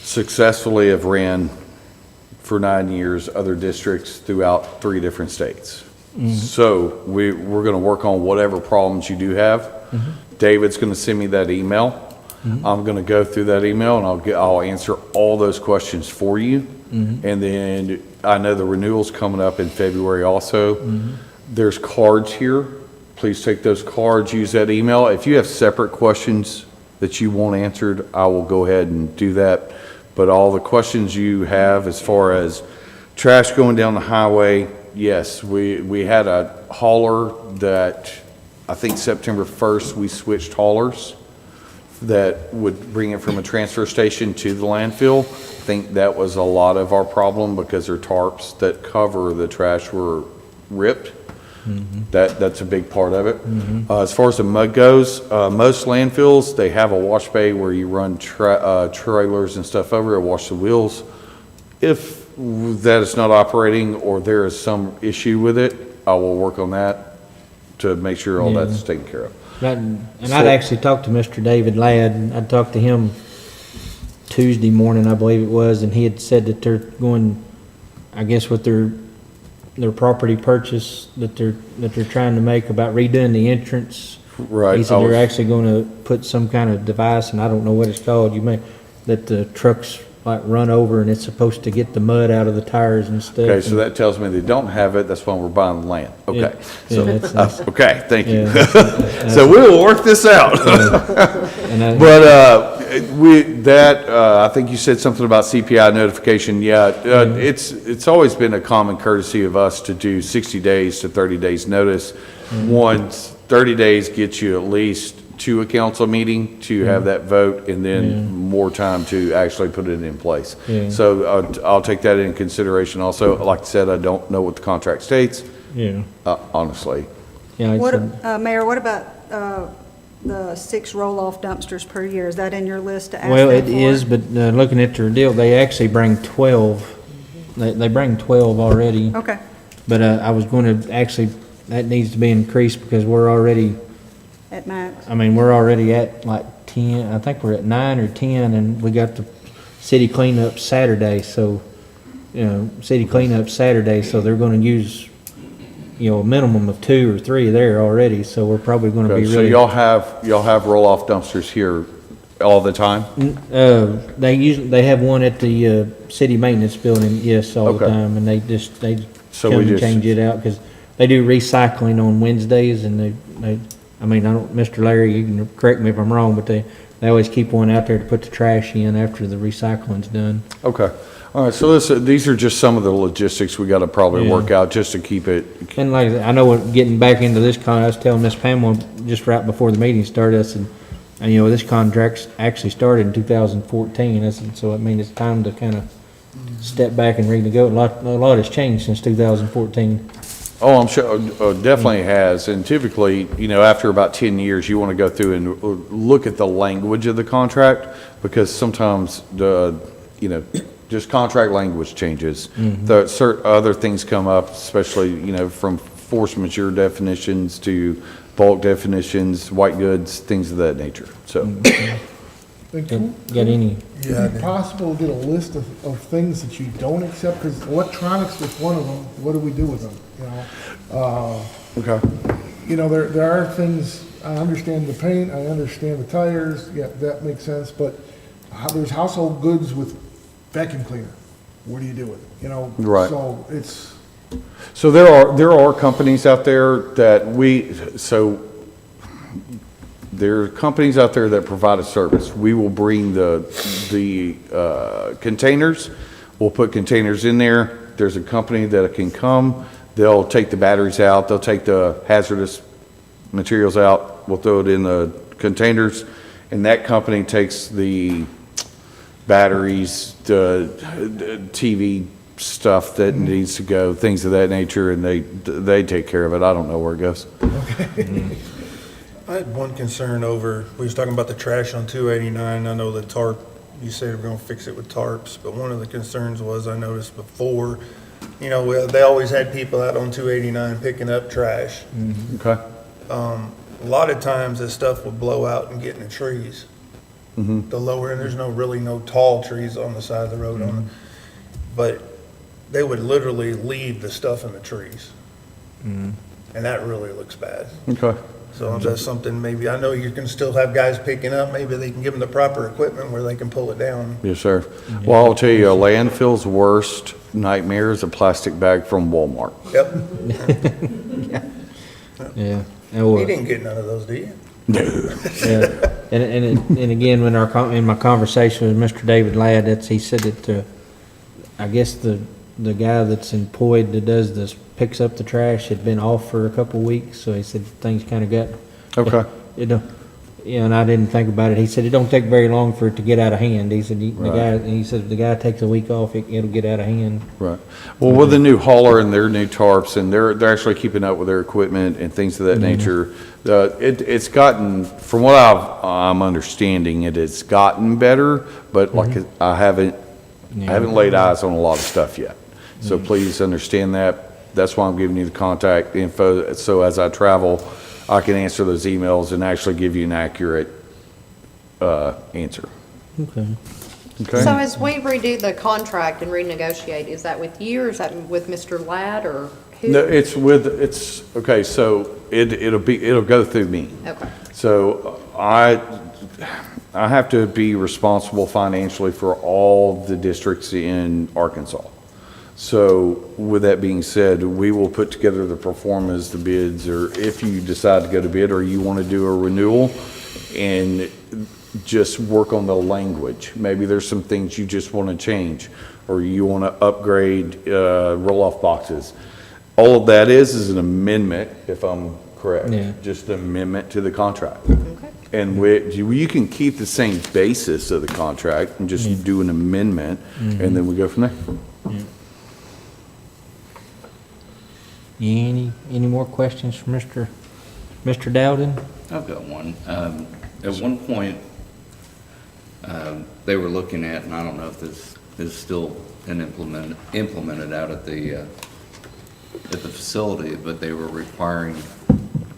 successfully have ran for 9 years other districts throughout 3 different states. So we're going to work on whatever problems you do have. David's going to send me that email. I'm going to go through that email, and I'll answer all those questions for you. And then I know the renewal's coming up in February also. There's cards here. Please take those cards, use that email. If you have separate questions that you want answered, I will go ahead and do that. But all the questions you have as far as trash going down the highway, yes, we had a hauler that I think September 1st we switched haulers that would bring it from a transfer station to the landfill. I think that was a lot of our problem because their tarps that cover the trash were ripped. That's a big part of it. As far as the mud goes, most landfills, they have a wash bay where you run trailers and stuff over it, wash the wheels. If that is not operating or there is some issue with it, I will work on that to make sure all that's taken care of. I'd actually talked to Mr. David Ladd. I talked to him Tuesday morning, I believe it was, and he had said that they're going, I guess with their property purchase that they're trying to make about redoing the entrance. Right. He said they're actually going to put some kind of device, and I don't know what it's called. That the trucks like run over, and it's supposed to get the mud out of the tires and stuff. Okay, so that tells me they don't have it. That's why we're buying the land. Okay. Yeah, So, that's- okay, thank you. Yeah, So we will work this out. and But I think you said something about CPI notification. Yeah, it's always been a common courtesy of us to do 60 days to 30 days notice. 30 days gets you at least to a council meeting to have that vote, and then more time to actually put it in place. So I'll take that into consideration also. Like I said, I don't know what the contract states, honestly. Yeah, Mayor, what about the 6 roll-off dumpsters per year? Is that in your list to ask well, them it is, but looking at their deal, they actually bring 12. They bring 12 already. Okay. But I was going to actually, that needs to be increased because we're already, At max. I mean, we're already at like 10. I think we're at 9 or 10, and we got the city cleanup Saturday. So, city cleanup Saturday. So they're going to use, a minimum of 2 or 3 there already. So we're probably going to be So really. y'all have roll-off dumpsters here all the time? They have one at the city maintenance building, yes, all the Okay. time, and they So come we and just- change it out because they do recycling on Wednesdays, and I mean, Mr. Larry, you can correct me if I'm wrong, but they always keep one out there to put the trash in after the recycling's done. Okay. All right, so these are just some of the logistics we got to probably Yeah. work out just to keep it. And like, I know getting back into this I was telling Miss Pamela just right before the meeting started, I said, this contract actually started in 2014. I said, so I mean, it's time to kind of step back and renegotiate. A lot has changed since 2014. Oh, I'm sure, definitely has. And typically, after about 10 years, you want to go through and look at the language of the contract because sometimes just contract language changes. Other things come up, especially, from force majeure definitions to bulk definitions, white goods, things of that nature. So, Got any? Is it possible to get a list of things that you don't accept? Because electronics is one of them. What do we do with them, okay. you know, there are things, I understand the paint, I understand the tires, yeah, that makes sense, but there's household goods with vacuum cleaner. What do you do with it, you know? Right. So it's, So there are companies out there that there are companies out there that provide a service. We will bring the containers, we'll put containers in there. There's a company that can come, they'll take the batteries out, they'll take the hazardous materials out, we'll throw it in the containers, and that company takes the batteries, the TV stuff that needs to go, things of that nature, and they take care of it. I don't know where it goes. I had one concern over, we was talking about the trash on 289. I know the tarp, you said we're gonna fix it with tarps, but one of the concerns was, I noticed before, you know, they always had people out on 289 picking up trash. Okay? A lot of times this stuff would blow out and get in the trees. The lower, and there's really no tall trees on the side of the road but they would literally leave the stuff in the trees. And that really looks bad. Okay. So if that's something, maybe, I know you can still have guys picking up, maybe they can give them the proper equipment where they can pull it down. Yes, sir. Well, I'll tell you, a landfill's worst nightmare is a plastic bag from Walmart. Yep. Yeah. You didn't get none of those, do you? Yeah. And again, when in my conversation with Mr. David Ladd, he said that, I guess the guy that's employed that does this, picks up the trash, had been off for a couple of weeks, so he said things kind of got. Okay. And I didn't think about it. He said it don't take very long for it to get out of hand. He said the guy takes a week off, it'll get out of hand. Right. Well, with the new hauler and their new tarps, and they're actually keeping up with their equipment and things of that nature, it's gotten, from what I'm understanding, it's gotten better, but like I haven't laid eyes on a lot of stuff yet. So please understand that. That's why I'm giving you the contact info, so as I travel, I can answer those emails and actually give you an accurate answer. Okay. Okay? So as we redo the contract and renegotiate, is that with you or is that with Mr. Ladd or who? No, okay, so it'll go through me. Okay. So I have to be responsible financially for all the districts in Arkansas. So with that being said, we will put together the performance, the bids, or if you decide to go to bid or you want to do a renewal and just work on the language. Maybe there's some things you just want to change or you want to upgrade roll-off boxes. All of that is an amendment, if I'm correct. Yeah. Just an amendment to the contract. Okay. And you can keep the same basis of the contract and just do an amendment, and then we go from there. Any more questions for Mr. Dowden? I've got one. At one point, they were looking at, and I don't know if this is still implemented out at the facility, but they were requiring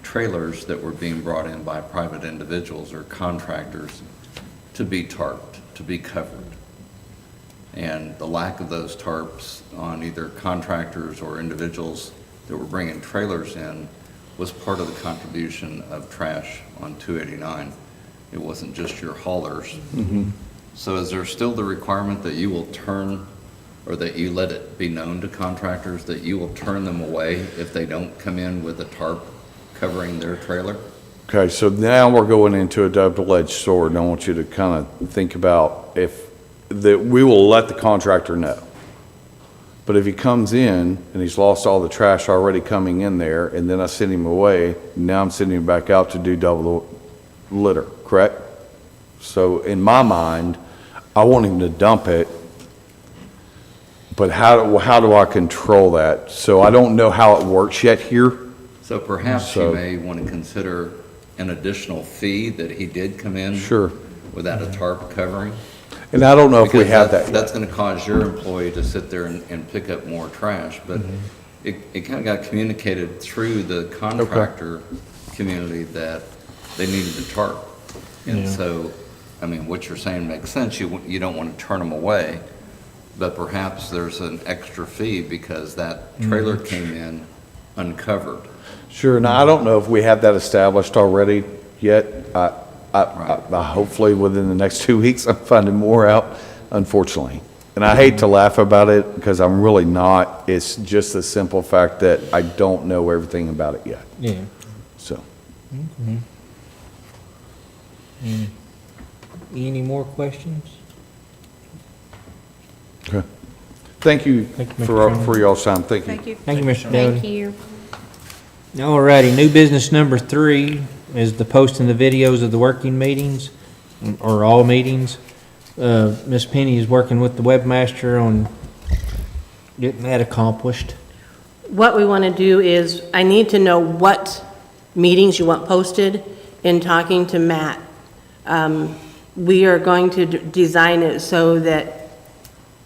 trailers that were being brought in by private individuals or contractors to be tarped, to be covered. And the lack of those tarps on either contractors or individuals that were bringing trailers in was part of the contribution of trash on 289. It wasn't just your haulers. So is there still the requirement that you will turn, or that you let it be known to contractors that you will turn them away if they don't come in with a tarp covering their trailer? Okay, so now we're going into a double-edged sword, and I want you to kind of think about that we will let the contractor know. But if he comes in and he's lost all the trash already coming in there, and then I send him away, now I'm sending him back out to do double the litter, correct? So in my mind, I want him to dump it, but how do I control that? So I don't know how it works yet here. So perhaps you may want to consider an additional fee that he did come in without a tarp covering. And I don't know if we have that yet. That's going to cause your employee to sit there and pick up more trash, but it kind of got communicated through the contractor community that they needed the tarp. And so, I mean, what you're saying makes sense. You don't want to turn them away, but perhaps there's an extra fee because that trailer came in uncovered. Sure, and I don't know if we have that established already yet. Hopefully within the next 2 weeks, I'm finding more out, unfortunately. And I hate to laugh about it because I'm really not. It's just the simple fact that I don't know everything about it yet, Yeah. so. Any more questions? Okay. Thank you Thank you, Mr. for Chairman. y'all's time. Thank you. Thank you. Thank you, Mr. Dowdy. you. All righty, new business number 3 is the posting the videos of the working meetings, or all meetings. Ms. Penny is working with the webmaster on getting that accomplished. What we want to do is, I need to know what meetings you want posted. In talking to Matt, we are going to design it so that,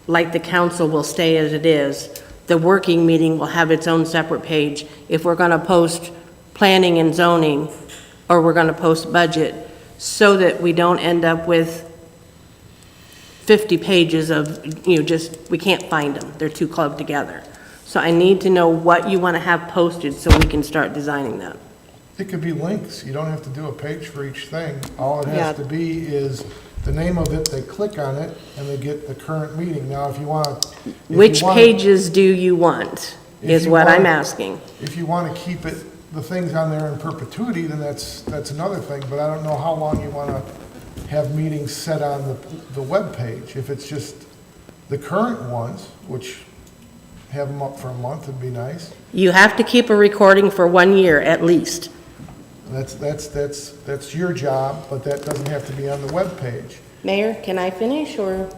like the council will stay as it is, the working meeting will have its own separate page. If we're going to post planning and zoning, or we're going to post budget, so that we don't end up with 50 pages of, just, we can't find them. They're too clubbed together. So I need to know what you want to have posted so we can start designing that. It could be links. You don't have to do a page for each thing. All it Yeah. has to be is the name of it, they click on it, and they get the current meeting. Now, if you want. Which pages do you want, is what I'm asking. If you want to keep it, the things on there in perpetuity, then that's another thing. But I don't know how long you want to have meetings set on the webpage. If it's just the current ones, which have them up for a month, would be nice. You have to keep a recording for 1 year at least. That's your job, but that doesn't have to be on the webpage. Mayor, can I finish, or?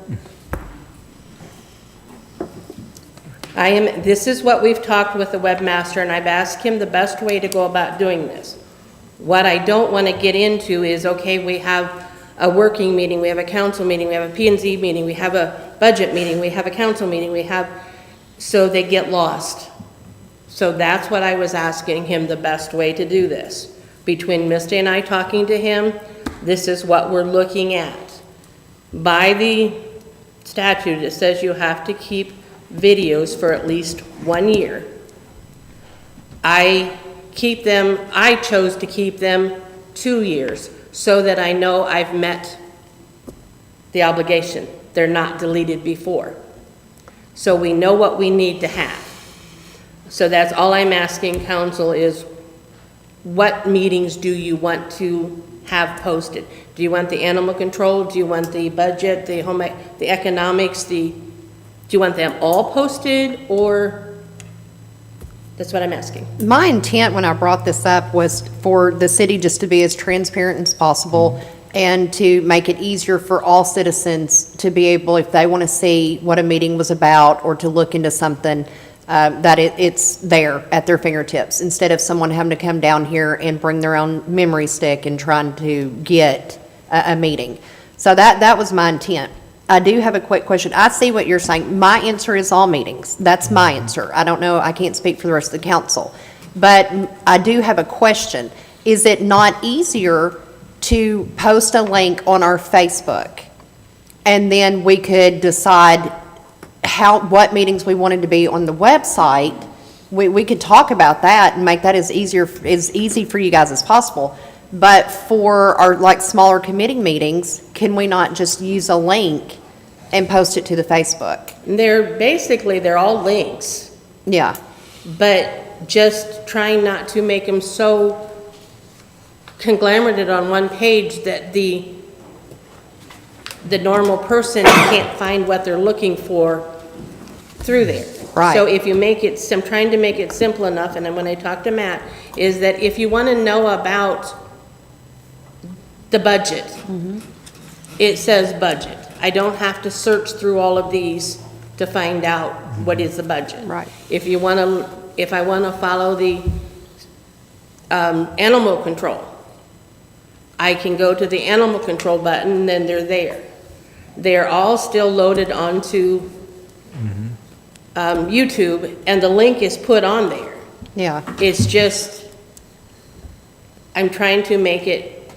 This is what we've talked with the webmaster, and I've asked him the best way to go about doing this. What I don't want to get into is, okay, we have a working meeting, we have a council meeting, we have a P&Z meeting, we have a budget meeting, we have a council meeting, so they get lost. So that's what I was asking him, the best way to do this. Between Misty and I talking to him, this is what we're looking at. By the statute, it says you have to keep videos for at least 1 year. I chose to keep them 2 years so that I know I've met the obligation. They're not deleted before. So we know what we need to have. So that's all I'm asking council is, what meetings do you want to have posted? Do you want the animal control? Do you want the budget, the economics, do you want them all posted, or? That's what I'm asking. My intent when I brought this up was for the city just to be as transparent as possible and to make it easier for all citizens to be able, if they want to see what a meeting was about or to look into something, that it's there at their fingertips, instead of someone having to come down here and bring their own memory stick and trying to get a meeting. So that was my intent. I do have a quick question. I see what you're saying. My answer is all meetings. That's my answer. I don't know, I can't speak for the rest of the council. But I do have a question. Is it not easier to post a link on our Facebook? And then we could decide what meetings we wanted to be on the website. We could talk about that and make that as easy for you guys as possible. But for our smaller committee meetings, can we not just use a link and post it to the Facebook? They're all links, Yeah, but just trying not to make them so conglomerated on one page that the normal person can't find what they're looking for through there. Right. So if you make it, I'm trying to make it simple enough, and then when I talk to Matt, is that if you want to know about the budget, it says budget. I don't have to search through all of these to find out what is the budget. Right. If I want to follow the animal control, I can go to the animal control button, and then they're there. They're all still loaded onto YouTube, and the link is put on there. yeah. It's just, I'm trying to make it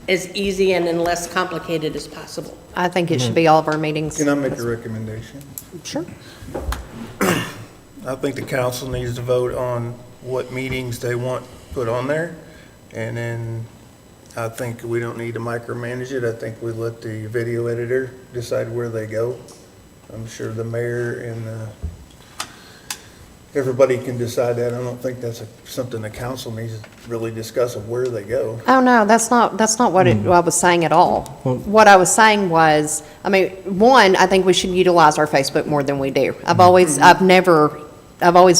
as easy and less complicated as possible. I think it should be all of our meetings. Can I make a recommendation? Sure. I think the council needs to vote on what meetings they want put on there. And then I think we don't need to micromanage it. I think we let the video editor decide where they go. I'm sure the mayor and everybody can decide that. I don't think that's something the council needs to really discuss of where they go. Oh, no, that's not what I was saying at all. What I was saying was, I mean, one, I think we should utilize our Facebook more than we do. I've always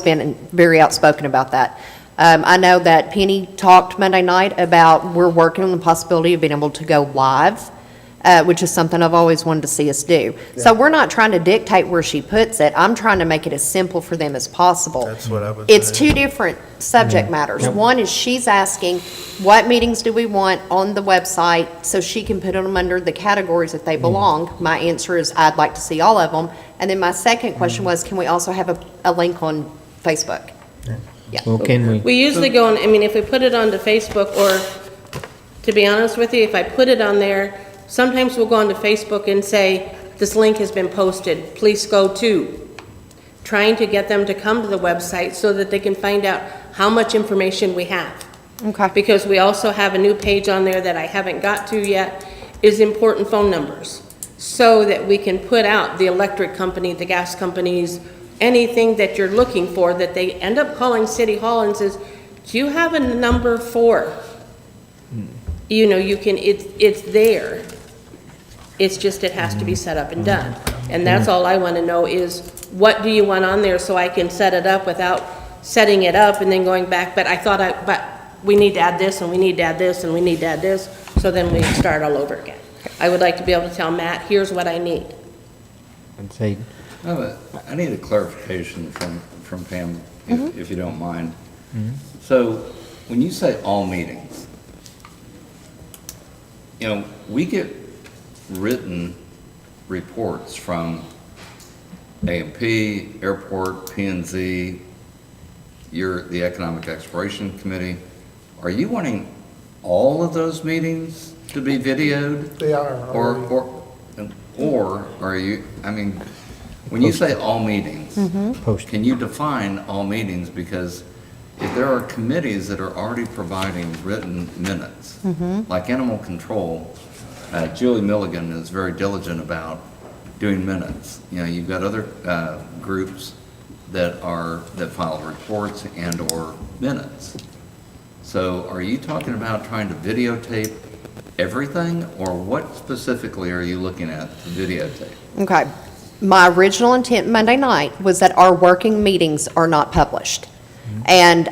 been very outspoken about that. I know that Penny talked Monday night about we're working on the possibility of being able to go live, which is something I've always wanted to see us do. So we're not trying to dictate where she puts it. I'm trying to make it as simple for them as possible. That's what I was It's saying. two different subject matters. One is she's asking, what meetings do we want on the website so she can put them under the categories if they belong? My answer is, I'd like to see all of them. And then my second question was, can we also have a link on Facebook? Yeah. Well, can we? We usually go on, I mean, if we put it onto Facebook, or, to be honest with you, if I put it on there, sometimes we'll go onto Facebook and say, this link has been posted, please go to. Trying to get them to come to the website so that they can find out how much information we have. Okay. Because we also have a new page on there that I haven't got to yet, is important phone numbers. So that we can put out the electric company, the gas companies, anything that you're looking for, that they end up calling City Hall and says, do you have a number for? You know, you can, it's there. It's just, it has to be set up and done. And that's all I want to know is, what do you want on there so I can set it up without setting it up and then going back, but we need to add this, and we need to add this, and we need to add this, so then we start all over again. I would like to be able to tell Matt, here's what I need. I'd say, I need a clarification from Pam, if you don't mind. So, when you say all meetings, you know, we get written reports from A&P, Airport, P&Z, you're the Economic Exploration Committee. Are you wanting all of those meetings to be videoed? They are already. Or are you, I mean, when you say all meetings, can you define all meetings? Because if there are committees that are already providing written minutes, like animal control, Julie Milligan is very diligent about doing minutes. You know, you've got other groups that file reports and/or minutes. So are you talking about trying to videotape everything, or what specifically are you looking at to videotape? Okay. My original intent Monday night was that our working meetings are not published. And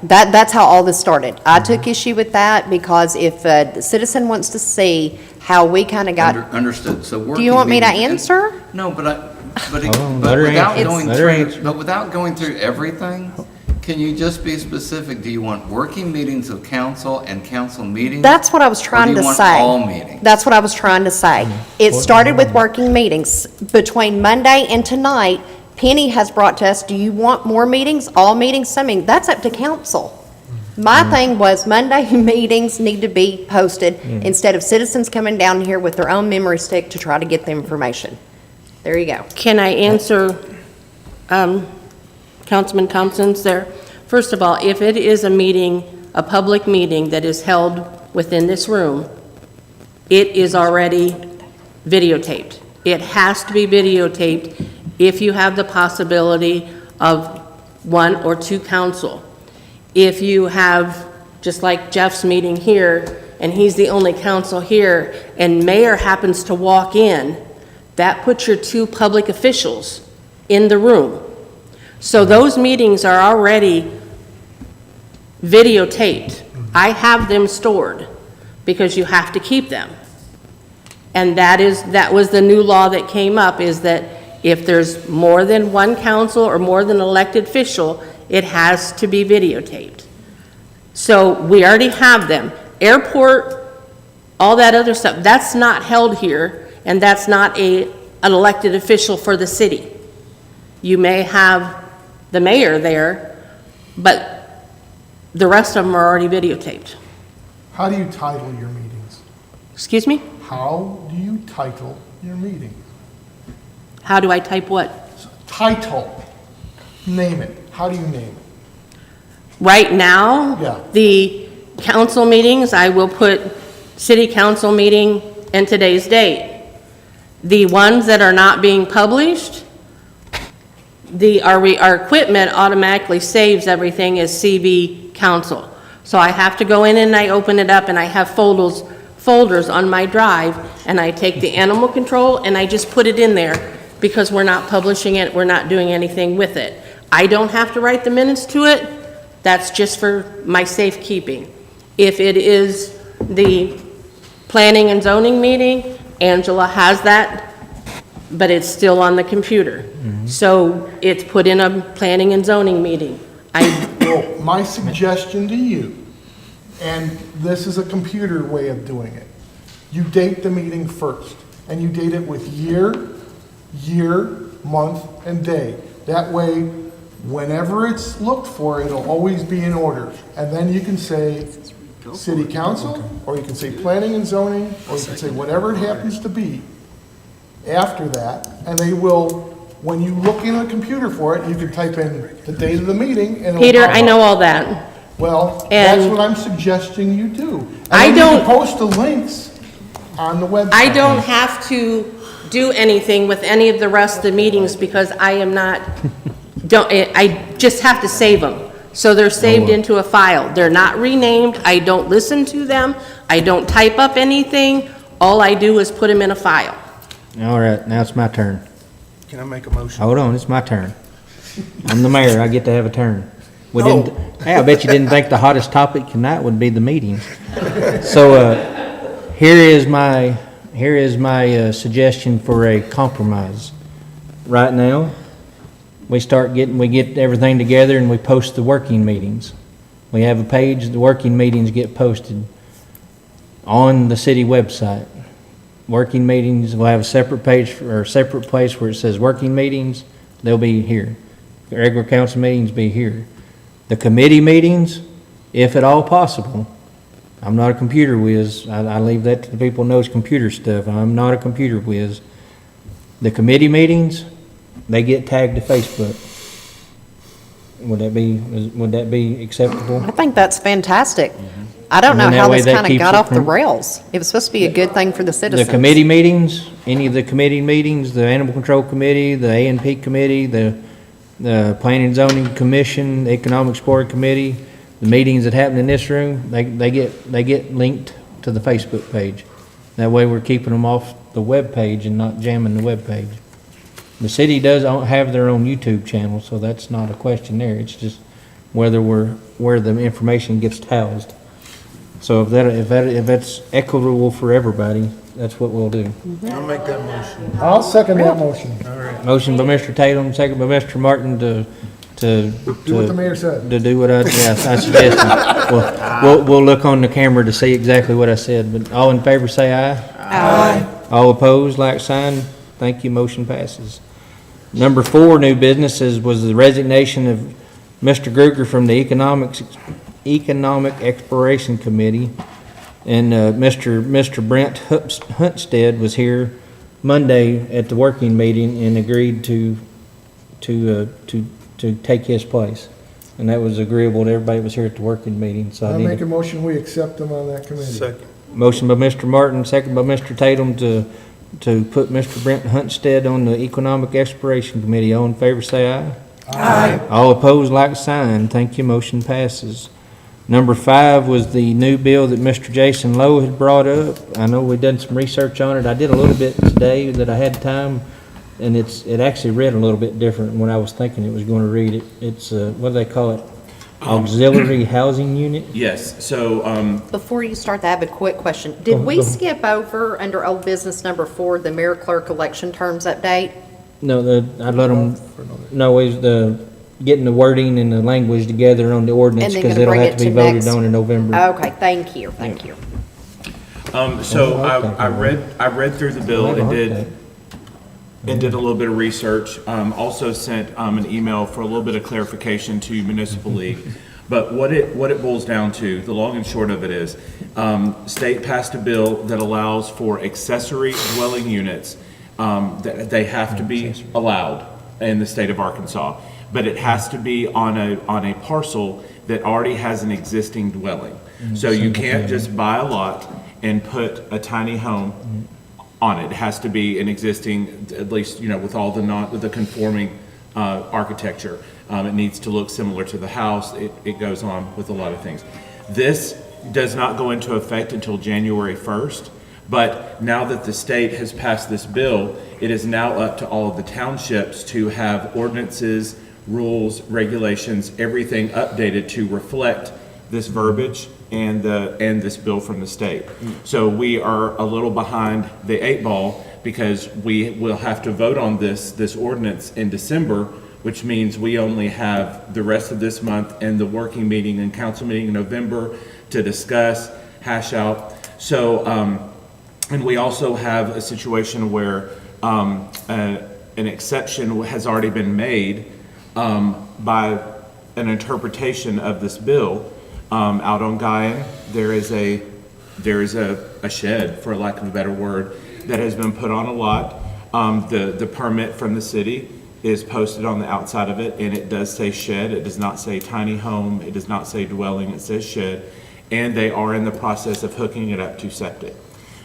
that's how all this started. I took issue with that because if a citizen wants to see how we kind of got. Understood. So working Do you want me to meetings- answer? No, but let her answer. without going through everything, can you just be specific? Do you want working meetings of council and council meetings? That's what I was trying to say. Or do you want all meetings? That's what I was trying to say. It started with working meetings. Between Monday and tonight, Penny has brought to us, do you want more meetings, all meetings, some meetings? That's up to council. My thing was Monday meetings need to be posted instead of citizens coming down here with their own memory stick to try to get the information. There you go. Can I answer Councilman Thompson's there? First of all, if it is a meeting, a public meeting that is held within this room, it is already videotaped. It has to be videotaped if you have the possibility of one or two council. If you have, just like Jeff's meeting here, and he's the only council here, and mayor happens to walk in, that puts your two public officials in the room. So those meetings are already videotaped. I have them stored because you have to keep them. And that was the new law that came up, is that if there's more than one council or more than an elected official, it has to be videotaped. So we already have them. Airport, all that other stuff, that's not held here, and that's not an elected official for the city. You may have the mayor there, but the rest of them are already videotaped. How do you title your meetings? Excuse me? How do you title your meetings? How do I type what? Title. Name it. How do you name it? Right now, Yeah. the council meetings, I will put city council meeting and today's date. The ones that are not being published, our equipment automatically saves everything as CB council. So I have to go in and I open it up and I have folders on my drive, and I take the animal control and I just put it in there because we're not publishing it, we're not doing anything with it. I don't have to write the minutes to it, that's just for my safekeeping. If it is the planning and zoning meeting, Angela has that, but it's still on the computer. So it's put in a planning and zoning meeting. Well, my suggestion to you, and this is a computer way of doing it, you date the meeting first, and you date it with year, month, and day. That way, whenever it's looked for, it'll always be in order. And then you can say city council, or you can say planning and zoning, or you can say whatever it happens to be after that, and they will, when you look in the computer for it, you can type in the date of the meeting, and it'll Peter, pop I know up. all that. Well, And- that's what I'm suggesting you do. And I then you don't- can post the links on the website. I don't have to do anything with any of the rest of the meetings because I am not, I just have to save them. So they're saved into a file. They're not renamed. I don't listen to them. I don't type up anything. All I do is put them in a file. All right, now it's my turn. Can I make a motion? Hold on, it's my turn. I'm the mayor, I get to have a turn. We No. didn't, hey, I bet you didn't think the hottest topic tonight would be the meetings. So, here is my suggestion for a compromise. Right now, we get everything together and we post the working meetings. We have a page, the working meetings get posted on the city website. Working meetings, we'll have a separate page or a separate place where it says working meetings, they'll be here. Regular council meetings be here. The committee meetings, if at all possible, I'm not a computer whiz, I leave that to the people who knows computer stuff, I'm not a computer whiz. The committee meetings, they get tagged to Facebook. Would that be acceptable? I think that's fantastic. I don't And know then that how way this that kind of keeps got it off the from- rails. It was supposed to be a good thing for the The citizens. committee meetings, any of the committee meetings, the Animal Control Committee, the A&P Committee, the Planning and Zoning Commission, the Economic Sport Committee, the meetings that happen in this room, they get linked to the Facebook page. That way we're keeping them off the web page and not jamming the web page. The city does have their own YouTube channel, so that's not a question there. It's just where the information gets housed. So if that's equitable for everybody, that's what we'll do. I'll make that motion. I'll second that motion. Motion by Mr. Tatum, second by Mr. Martin to Do what the mayor said. to do what I suggested. We'll look on the camera to see exactly what I said, but all in favor say aye. Aye. All opposed, like sign. Thank you, motion passes. Number 4, new businesses, was the resignation of Mr. Gruger from the Economic Exploration Committee. And Mr. Brent Huntsted was here Monday at the working meeting and agreed to take his place. And that was agreeable to everybody that was here at the working meeting, so I I'll need make a a motion, we accept them on that committee. Second. motion by Mr. Martin, second by Mr. Tatum to put Mr. Brent Huntsted on the Economic Exploration Committee. All in favor say aye. Aye. All opposed, like sign. Thank you, motion passes. Number 5 was the new bill that Mr. Jason Lowe had brought up. I know we've done some research on it. I did a little bit today that I had time, and it actually read a little bit different than what I was thinking it was going to read. It's, what do they call it? Auxiliary housing unit? Yes, so, Before you start that, I have a quick question. Did we skip over, under old business number 4, the mayor clerk election terms update? No, I let them, no, is getting the wording and the language together on the ordinance, And then because gonna it'll bring have it to be to voted next- on in November. Okay, thank you. so Okay. I read through the bill Well, and okay. did a little bit of research. Also sent an email for a little bit of clarification to Municipal League. But what it boils down to, the long and short of it is, state passed a bill that allows for accessory dwelling units, that they have to be allowed. in the state of Arkansas. But it has to be on a parcel that already has an existing dwelling. So you can't just buy a lot and put a tiny home on it. It has to be an existing, at least, with all the conforming architecture. It needs to look similar to the house. It goes on with a lot of things. This does not go into effect until January 1st, but now that the state has passed this bill, it is now up to all of the townships to have ordinances, rules, regulations, everything updated to reflect this verbiage and this bill from the state. So we are a little behind the 8 ball because we will have to vote on this ordinance in December, which means we only have the rest of this month and the working meeting and council meeting in November to discuss, hash out. So, and we also have a situation where an exception has already been made by an interpretation of this bill. Out on Guyan, there is a shed, for lack of a better word, that has been put on a lot. The permit from the city is posted on the outside of it, and it does say shed. It does not say tiny home. It does not say dwelling. It says shed, and they are in the process of hooking it up to septic.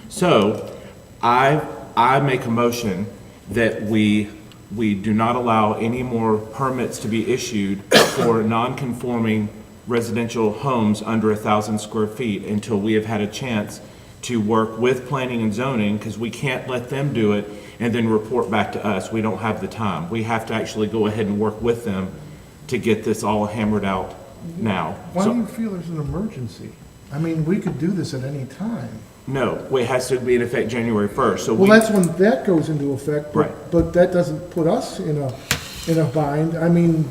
So I make a motion that we do not allow any more permits to be issued for non-conforming residential homes under 1,000 square feet until we have had a chance to work with planning and zoning, because we can't let them do it and then report back to us. We don't have the time. We have to actually go ahead and work with them to get this all hammered out now. Why So- do you feel there's an emergency? I mean, we could do this at any time. No, it has to be in effect January 1st. So Well, we, that's when that goes into effect, Right. but that doesn't put us in a bind. I mean,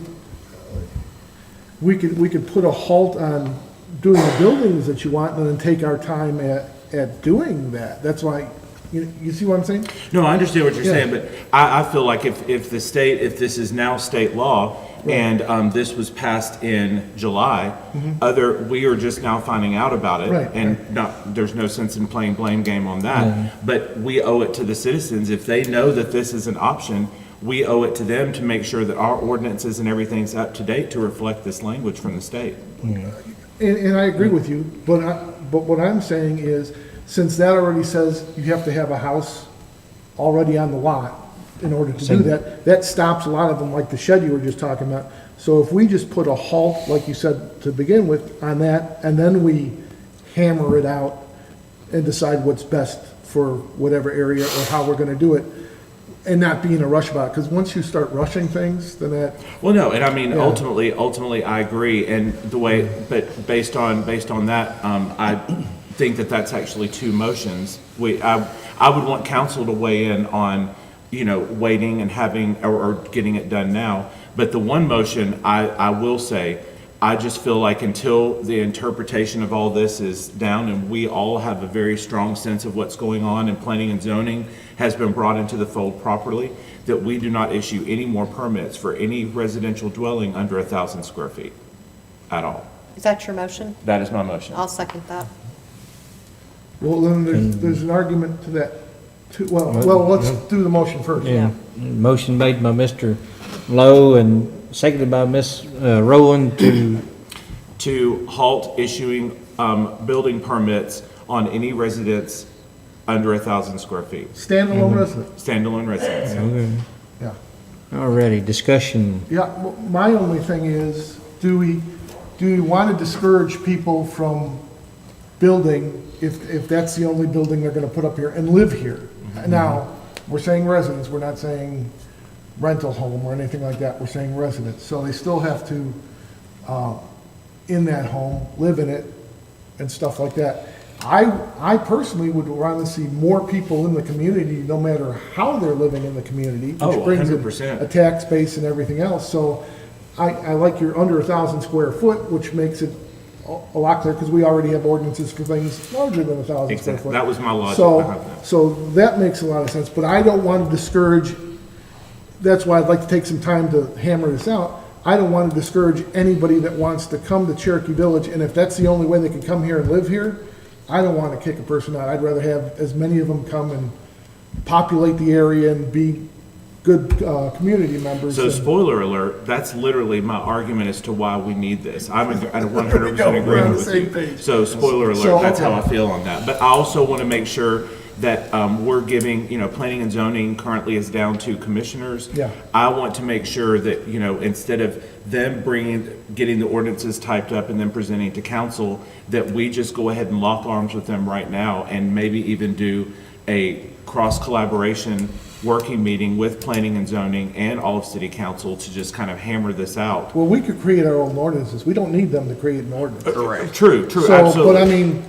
we could put a halt on doing the buildings that you want and then take our time at doing that. That's why, you see what I'm saying? no, I understand what you're Yeah. saying, but I feel like if this is now state law and this was passed in July, we are just now finding out about it. Right, And there's no sense in playing blame game on that. But we owe it to the citizens. If they know that this is an option, we owe it to them to make sure that our ordinances and everything's up to date to reflect this language from the state. And I agree with you, but what I'm saying is, since that already says you have to have a house already on the lot in order to do that, that stops a lot of them, like the shed you were just talking about. So if we just put a halt, like you said to begin with, on that, and then we hammer it out and decide what's best for whatever area or how we're gonna do it, and not be in a rush about it, because once you start rushing things, then that, Well, no, and I mean, Yeah. ultimately, I agree, and the way, but based on that, I think that that's actually two motions. I would want council to weigh in on, waiting and having, or getting it done now. But the one motion, I will say, I just feel like until the interpretation of all this is down and we all have a very strong sense of what's going on and planning and zoning has been brought into the fold properly, that we do not issue any more permits for any residential dwelling under 1,000 square feet at all. Is that your motion? That is my motion. I'll second that. well, then there's an argument to that, too. Well, let's do the motion first. Yeah, motion made by Mr. Lowe and seconded by Ms. Rowland To halt issuing building permits on any residence under 1,000 square feet, Standalone resident, standalone residence. yeah. already, discussion. Yeah, my only thing is, do we want to discourage people from building if that's the only building they're gonna put up here and live here? Now, we're saying residents, we're not saying rental home or anything like that, we're saying residents. So they still have to, in that home, live in it and stuff like that. I personally would rather see more people in the community, no matter how they're living in the community. Oh, Which brings in 100%. a tax base and everything else. So I like your under 1,000 square foot, which makes it a lot clearer, because we already have ordinances for things larger than 1,000 square Exactly. foot. That was my logic So, behind that. so that makes a lot of sense, but I don't want to discourage, that's why I'd like to take some time to hammer this out. I don't want to discourage anybody that wants to come to Cherokee Village, and if that's the only way they can come here and live here, I don't want to kick a person out. I'd rather have as many of them come and populate the area and be good community members. So and- spoiler alert, that's literally my argument as to why we need this. I'm in 100% We're on agreement the with same you. page. So spoiler So, alert, that's how I okay. feel on that. But I also want to make sure that we're giving, planning and zoning currently is down to commissioners. Yeah. I want to make sure that, instead of them getting the ordinances typed up and then presenting to council, that we just go ahead and lock arms with them right now and maybe even do a cross-collaboration working meeting with planning and zoning and all of city council to just kind of hammer this out. Well, we could create our own ordinances. We don't need them to create an ordinance. True, So, absolutely. but I mean,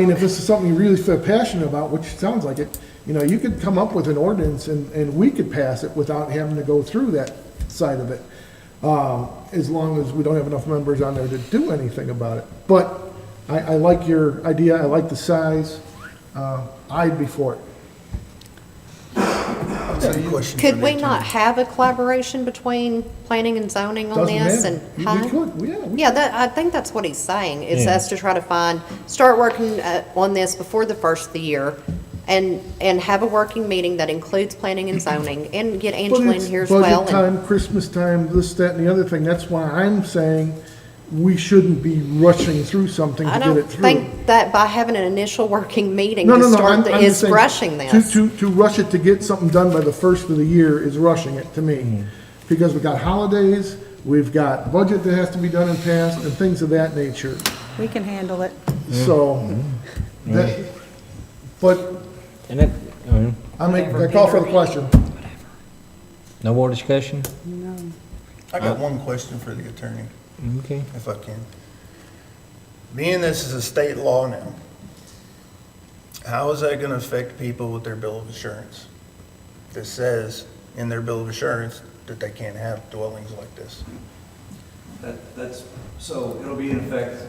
if this is something you really feel passionate about, which sounds like it, you could come up with an ordinance and we could pass it without having to go through that side of it. As long as we don't have enough members on there to do anything about it. But I like your idea. I like the size. I'd be for it. Could we not have a collaboration between planning and zoning on Doesn't this? matter. And huh? We could, yeah. we Yeah, I think that's what he's saying, is Yeah. us to try to start working on this before the first of the year, and have a working meeting that includes planning and zoning, and get But Angela in it's here as well. budget time, Christmas time, this, that, and the other thing. That's why I'm saying we shouldn't be rushing through something to I get don't it through. think that by having an initial working meeting No, to no, no, start I'm just is saying, rushing this. To rush it to get something done by the first of the year is rushing it to Mm-hmm. me. Because we've got holidays, we've got budget that has to be done and passed, and things of that nature. We can handle it. So, that, but And that, I call for the question. no more discussion? I got one question for the attorney, Okay. if I can. Being this is a state law now, how is that gonna affect people with their bill of insurance? That says in their bill of insurance that they can't have dwellings like this. So it'll be in effect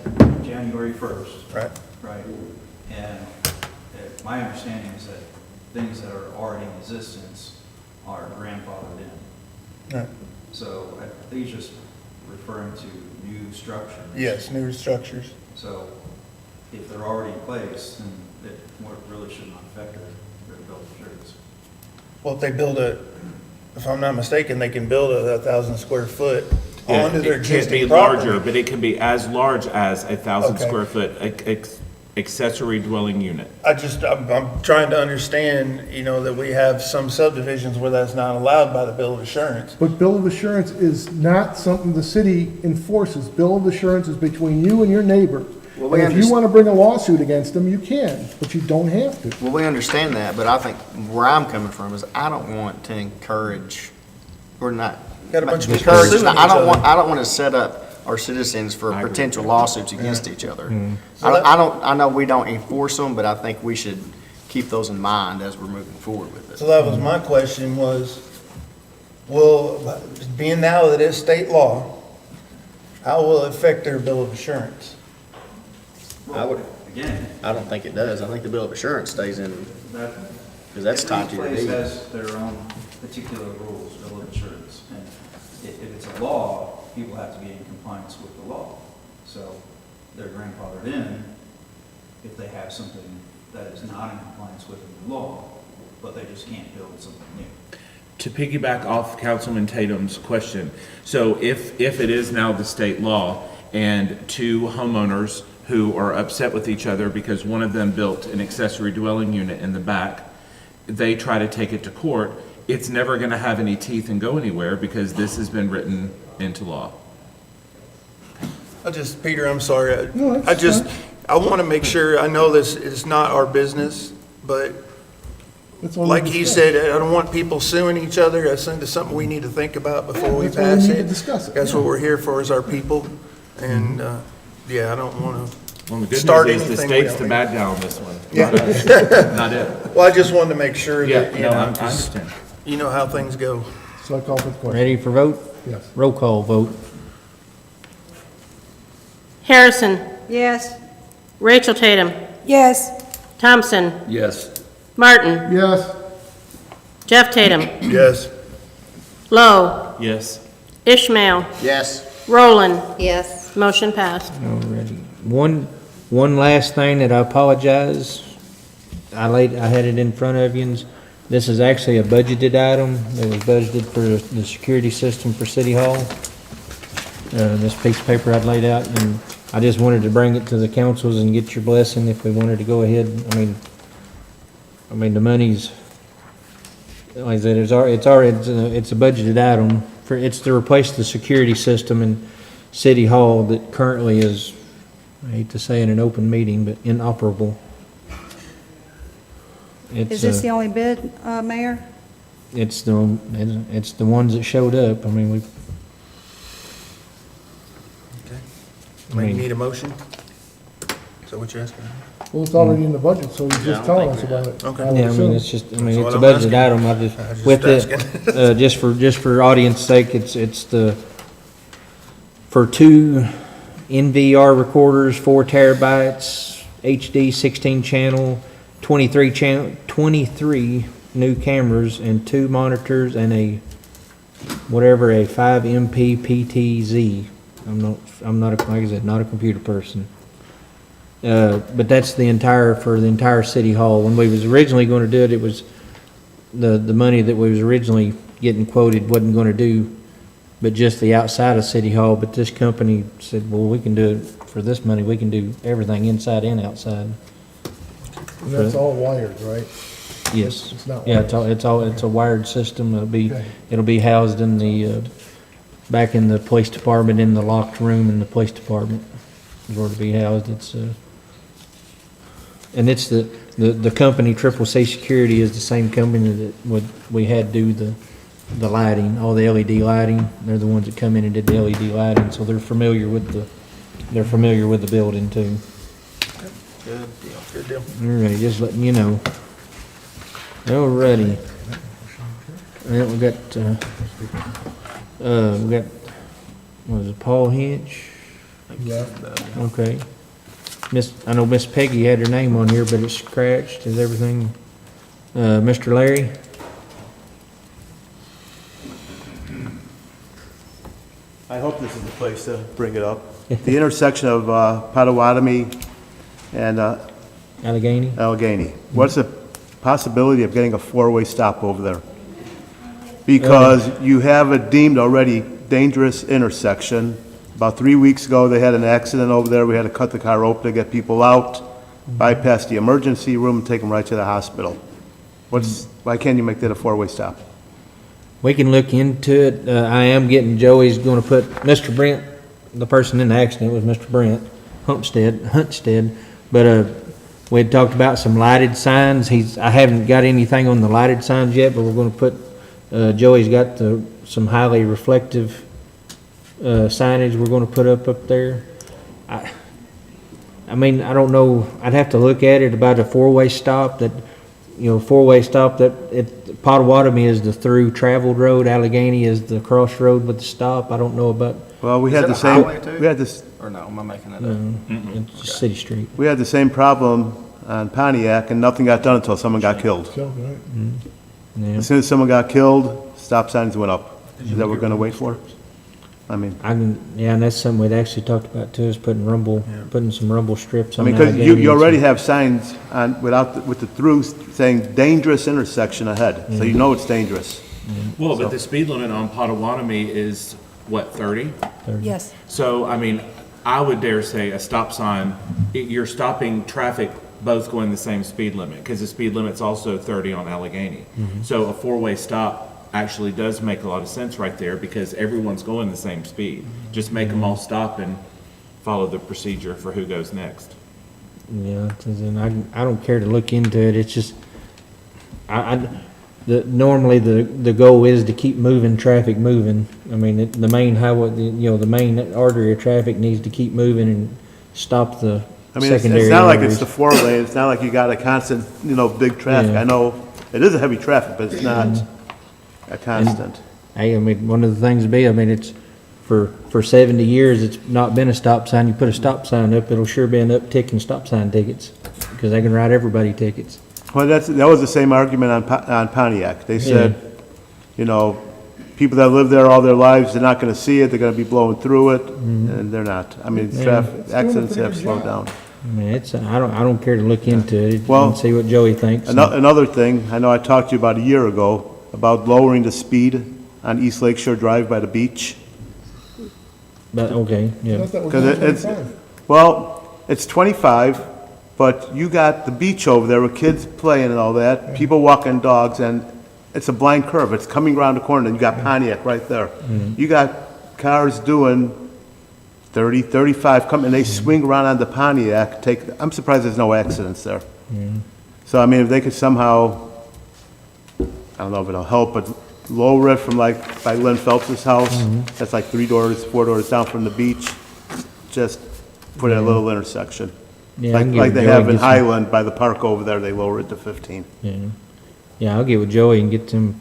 January 1st, Right? right? And my understanding is that things that are already in existence are grandfathered in. Right. So I think he's just referring to new structures. Yes, new structures. So if they're already in place, then it really should not affect their bill of insurance. Well, if they build if I'm not mistaken, they can build a 1,000 square foot Yeah, onto their it can't be existing larger, property. but it can be as large as 1,000 Okay. square foot accessory dwelling unit. I'm trying to understand, that we have some subdivisions where that's not allowed by the bill of assurance. But bill of assurance is not something the city enforces. Bill of assurance is between you and your neighbor. Well, we And if you understand- want to bring a lawsuit against them, you can, but you don't have to. Well, we understand that, but I think where I'm coming from is I don't want to encourage, or not. Got a bunch of people encourage- suing I each don't other. want, I don't want to set up our citizens for I agree. potential lawsuits against each other. So that- I know we don't enforce them, but I think we should keep those in mind as we're moving forward with So it. that was my question being now that it's state law, how will it affect their bill of assurance? I would, Again, I don't think it does. I think the bill of assurance stays in, that. because that's tied to your Every place deed. has their own particular rules, bill of insurance. And if it's a law, people have to be in compliance with the law. So they're grandfathered in if they have something that is not in compliance with the law, but they just can't build something new. To piggyback off Councilman Tatum's question, so if it is now the state law and two homeowners who are upset with each other because one of them built an accessory dwelling unit in the back, they try to take it to court, it's never going to have any teeth and go anywhere because this has been written into law. Peter, I'm sorry. No, that's fine. I want to make sure, I know this is not our business, but That's all we like he discussed. said, I don't want people suing each other. That's something we need to think about before we that's why we pass need to it. discuss it, That's yeah. what we're here for, is our people. And, I don't want Well, the to good start news is the anything we state's don't the need. bad guy on this one. Yeah. Not us. Not it. Well, I just wanted to make sure Yeah, that, no, I understand. you know how things go. So I call for the question. Ready for vote? Yes. Roll call vote. Harrison, Yes. Rachel Tatum, Yes. Thompson, Yes. Martin, Yes, Jeff Tatum, Yes. Lowe, Yes. Ishmael, Yes. Roland, Yes, motion passed. Alrighty. One last thing that I apologize. I had it in front of you. This is actually a budgeted item that was budgeted for the security system for City Hall. This piece of paper I'd laid out, and I just wanted to bring it to the councils and get your blessing if we wanted to go ahead. I mean, the money's, like I said, it's a budgeted item it's to replace the security system in City Hall that currently is, I hate to say in an open meeting, but inoperable. Is this the only bid, Mayor? It's the ones that showed up. I mean, Maybe need a motion? Is that what you're asking? Well, it's already in the budget, so he's just telling us about it. Okay. I would yeah, I mean, assume. it's just, That's it's what a I'm budget asking. item. I was just With asking. it, just for audience sake, it's for 2 NVR recorders, 4 terabytes, HD 16 channel, 23 new cameras, and 2 monitors, and a 5 MP PTZ. I'm not, like I said, not a computer person. But that's for the entire City Hall. When we was originally going to do it, it was the money that we was originally getting quoted wasn't going to do, but just the outside of City Hall. But this company said, well, we can do it for this money. We can do everything inside and outside. And that's all wired, right? Yes. It's not Yeah, wired. it's a wired system. Okay. It'll be housed in the, back in the police department, in the locked room in the police department is where it'll be housed. And it's the company, Triple C Security, is the same company that we had do the lighting, all the LED lighting. They're the ones that come in and did the LED lighting, so they're familiar with the building too. Good deal, good deal. All right, just letting you know. Alrighty. Well, we got, what was it, Paul Hinch? Yeah. Okay. I know Miss Peggy had her name on here, but it's scratched. Is everything, Mr. Larry? I hope this is the place to bring it up. The intersection of Potawatomi and Allegheny? Allegheny. What's the possibility of getting a 4-way stop over there? Because you have a deemed already dangerous intersection. About 3 weeks ago, they had an accident over there. We had to cut the car open to get people out, bypass the emergency room, and take them right to the hospital. Why can't you make that a 4-way stop? We can look into it. Joey's gonna put, Mr. Brent, the person in the accident was Mr. Brent Huntstead. But, we had talked about some lighted signs. I haven't got anything on the lighted signs yet, but we're gonna put, Joey's got some highly reflective signage we're gonna put up there. I mean, I don't know, I'd have to look at it about a 4-way stop that, Potawatomi is the through traveled road, Allegheny is the crossroad with the stop. I don't know about, Well, we Is had that the a same, highway too? we had this, Or no, am I making that up? it's just City Street. we had the same problem on Pontiac, and nothing got done until someone got killed. So, right. Yeah. As soon as someone got killed, stop signs went up. Is that what we're gonna wait for? I mean, And that's something we'd actually talked about too, is putting some rumble strips I on mean, because Allegheny. you already have signs on, with the throughs saying dangerous intersection ahead, so you know it's dangerous. Well, but the speed limit on Potawatomi is, what, 30? Yes. So, I mean, I would dare say a stop sign, you're stopping traffic both going the same speed limit, because the speed limit's also 30 on Allegheny. So a 4-way stop actually does make a lot of sense right there, because everyone's going the same speed. Just make them all stop and follow the procedure for who goes next. Yeah, 'cause then I don't care to look into it. It's just, normally the goal is to keep traffic moving. I mean, the main highway, the main artery of traffic needs to keep moving and stop the I mean, secondary it's not like arteries. it's the 4-lane, it's not like you got a constant, big traffic. Yeah. I know it is a heavy traffic, but it's not a constant. Hey, I mean, one of the things it's for 70 years, it's not been a stop sign. You put a stop sign up, it'll sure be an uptick in stop sign tickets, because they can write everybody tickets. Well, that was the same argument on Pontiac. They said, people that live there all their lives, they're not gonna see it, they're gonna be blowing through it, and they're not. I mean, traffic, accidents have slowed down. I mean, I don't care to look into it Well, and see what Joey thinks. Another thing, I know I talked to you about a year ago about lowering the speed on East Lake Shore Drive by the beach. But, okay, I yeah. thought that was Because it's, 25. well, it's 25, but you got the beach over there with kids playing and all that, people walking dogs, and it's a blind curve. It's coming around the corner, and you got Pontiac right there. You got cars doing 30, 35, and they swing around on the Pontiac, I'm surprised there's no accidents there. So, I mean, if they could somehow, I don't know if it'll help, but lower it from like by Lynn Phelps's house, that's like 3 doors, 4 doors down from the beach, just put in a little intersection. Yeah, I can get Like with they Joey have and in get some- Highland by the park over there, they lower it to 15. Yeah, yeah, I'll get with Joey and get them,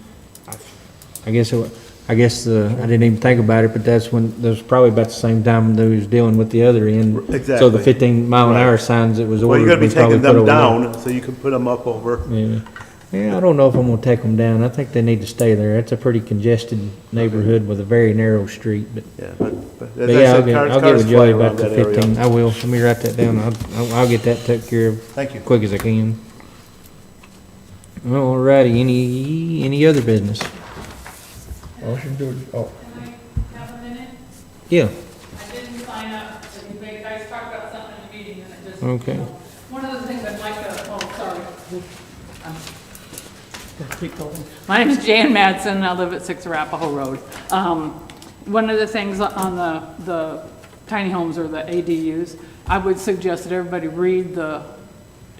I guess, I didn't even think about it, but that was probably about the same time that he was dealing with the other end. So the Exactly. 15 mile an hour Right. signs that was Well, ordered. you're gonna be we probably taking put them over there. down, so you can put them up over. Yeah. Yeah, I don't know if I'm gonna take them down. I think they need to stay there. It's a pretty congested neighborhood with a very narrow street, but. Yeah, but as But I yeah, said, I'll get cars with fly Joey around about the that area. 15. I will. Let me write that down. I'll get that took care of. Thank you. Quick as I can. All righty, any other business? Motion to, oh, Have a minute? Yeah, I didn't sign up, but you guys talked about something in the meeting, and it just. okay. One of the things I'd like to, sorry. My name is Jan Madsen, I live at 6 Arapahoe Road. One of the things on the tiny homes or the ADUs, I would suggest that everybody read the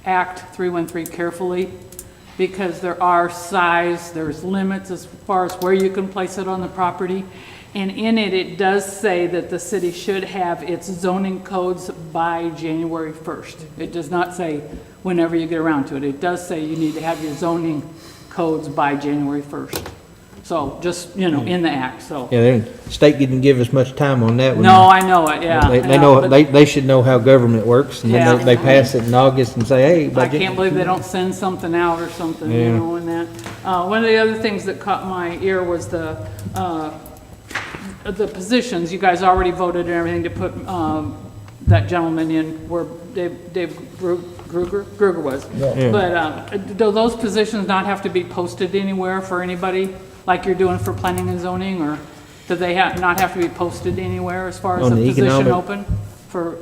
Act 313 carefully, because there are there's limits as far as where you can place it on the property. And in it, it does say that the city should have its zoning codes by January 1st. It does not say whenever you get around to it. It does say you need to have your zoning codes by January 1st. So just, in the act, so. Yeah, the state didn't give us much time on that one. No, I know it, yeah. They yeah, know, but they should know how government works, and then Yeah. they pass it in August and say, hey, I budget. can't believe they don't send something out or something, Yeah. and that. One of the other things that caught my ear was the positions. You guys already voted and everything to put that gentleman in where Dave Gruger was. Yeah. But do those positions not have to be posted anywhere for anybody, like you're doing for planning and zoning, or do they not have to be posted anywhere as far as On a the position economic- open for,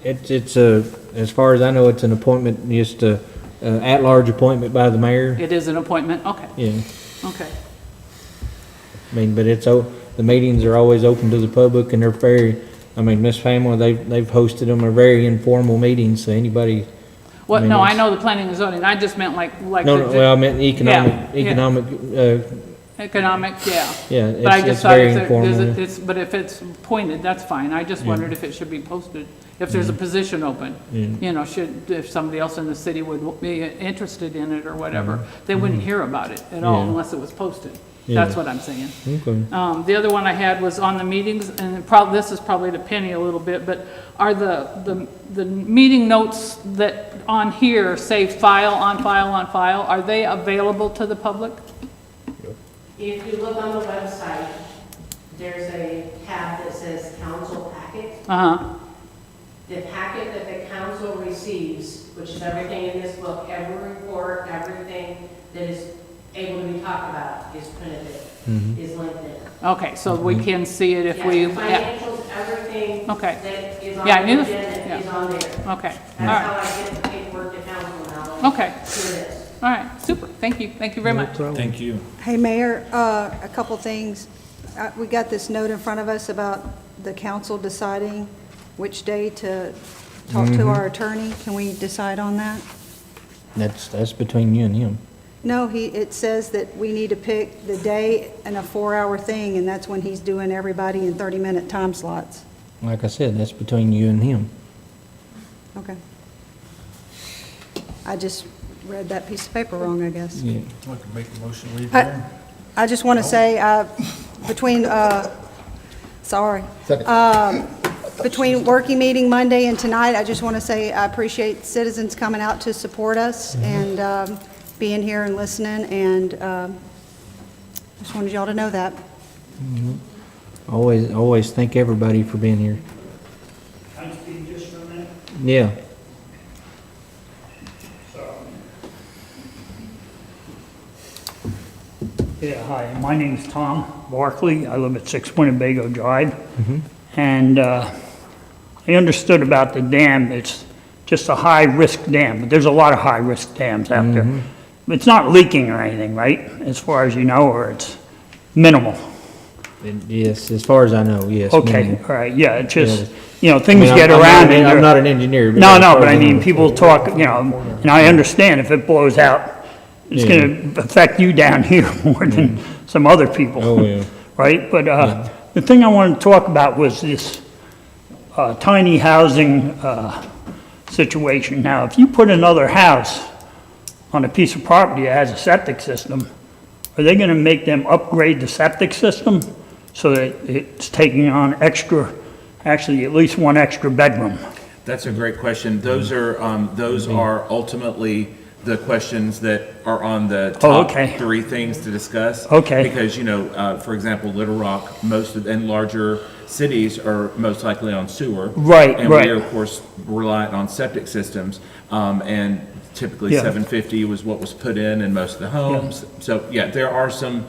It's as far as I know, it's an appointment, just a at-large appointment by the mayor. it is an appointment? Okay, Yeah, okay. I mean, but the meetings are always open to the public, and they're very, Miss Family, they've hosted them, are very informal meetings, so anybody. What, mean, no, I it's- know the planning and zoning, I just meant like. No, well, I meant Yeah. economic, Economic, yeah. yeah, But I it's just thought very if informal. but if it's appointed, that's fine. I just wondered if it should be posted, if there's a position open. If somebody else in the city would be interested in it or whatever, they wouldn't hear about it at all Yeah. unless it was posted. Yeah. That's what I'm saying. Okay. The other one I had was on the meetings, and this is probably to Penny a little bit, but are the meeting notes that on here say file, on file, on file, are they available to the public? If you look on the website, there's a tab that says council packet. Uh-huh, The packet that the council receives, which is everything in this book, every report, everything that is able to be talked about is printed, is linked in. okay, so we can see it if we, Yes, yeah, financials, everything Okay. that is on Yeah, I the knew- agenda yeah. is on there. okay, all That's right, how I get the paperwork to council now. okay, Here it is. all right, super, thank you very much. Thank you. Hey, Mayor, a couple things. We got this note in front of us about the council deciding which day to talk to our attorney. Can we decide on that? That's between you and him. No, it says that we need to pick the day and a 4-hour thing, and that's when he's doing everybody in 30-minute time slots. Like I said, that's between you and him. Okay. I just read that piece of paper wrong, I guess. Yeah. I can make a motion, leave I just want to say, between working meeting Monday and tonight, I just want to say I appreciate citizens coming out to support us and being here and listening, and just wanted y'all to know that. Always thank everybody for being here. Can I speak just for a minute? Yeah. Yeah, hi, my name's Tom Barkley. I live at 6 Winnebago Drive. And I understood about the dam, it's just a high-risk dam, but there's a lot of high-risk dams out there. It's not leaking or anything, right? As far as you know, or it's minimal? Yes, as far as I know, yes. Okay, minimal. all right, yeah, it's just, Yeah. things I mean, get I'm around. not- and I'm you're- not an engineer. No, as no, far but as I mean, know. people talk, and I understand if it blows out, it's Yeah. gonna affect you down here more than some other people. Oh, yeah. Right, but, the thing I wanted to talk about was this, tiny housing, situation. Now, if you put another house on a piece of property that has a septic system, are they gonna make them upgrade the septic system so that it's taking on extra, actually at least one extra bedroom? That's a great question. Those are ultimately the questions that are on the Oh, top okay. 3 things to discuss. Okay. Because, for example, Little Rock, and larger cities are most likely on sewer. Right, And right. we are, of course, reliant on septic systems. And typically Yeah. 750 was what was put in most of the homes. So, yeah, there are some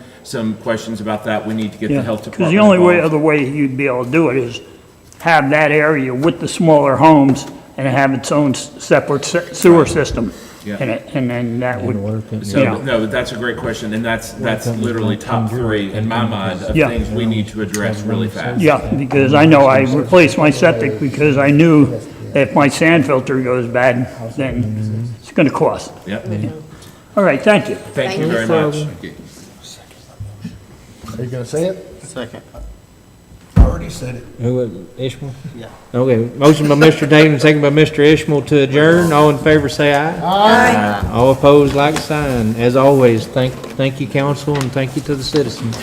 questions about that. We need to get the Yeah, health department because the only way, involved. other way you'd be able to do it is have that area with the smaller homes and have its own separate sewer system Yeah. in it, and then that would, So, no, that's a great question, and that's literally top 3 in my mind of Yeah. things we need to address really fast. yeah, because I know I replaced my septic because I knew if my sand filter goes bad, then it's gonna cost. Yep. All right, thank you. Thank you Thank very you. much. Are you gonna say it? Second. I already said it. Who, Ishmael? Yeah. Okay, motion by Mr. Davis, second by Mr. Ishmael to adjourn. All in favor, say aye. Aye. All opposed, like sign. As always, thank you, council, and thank you to the citizens.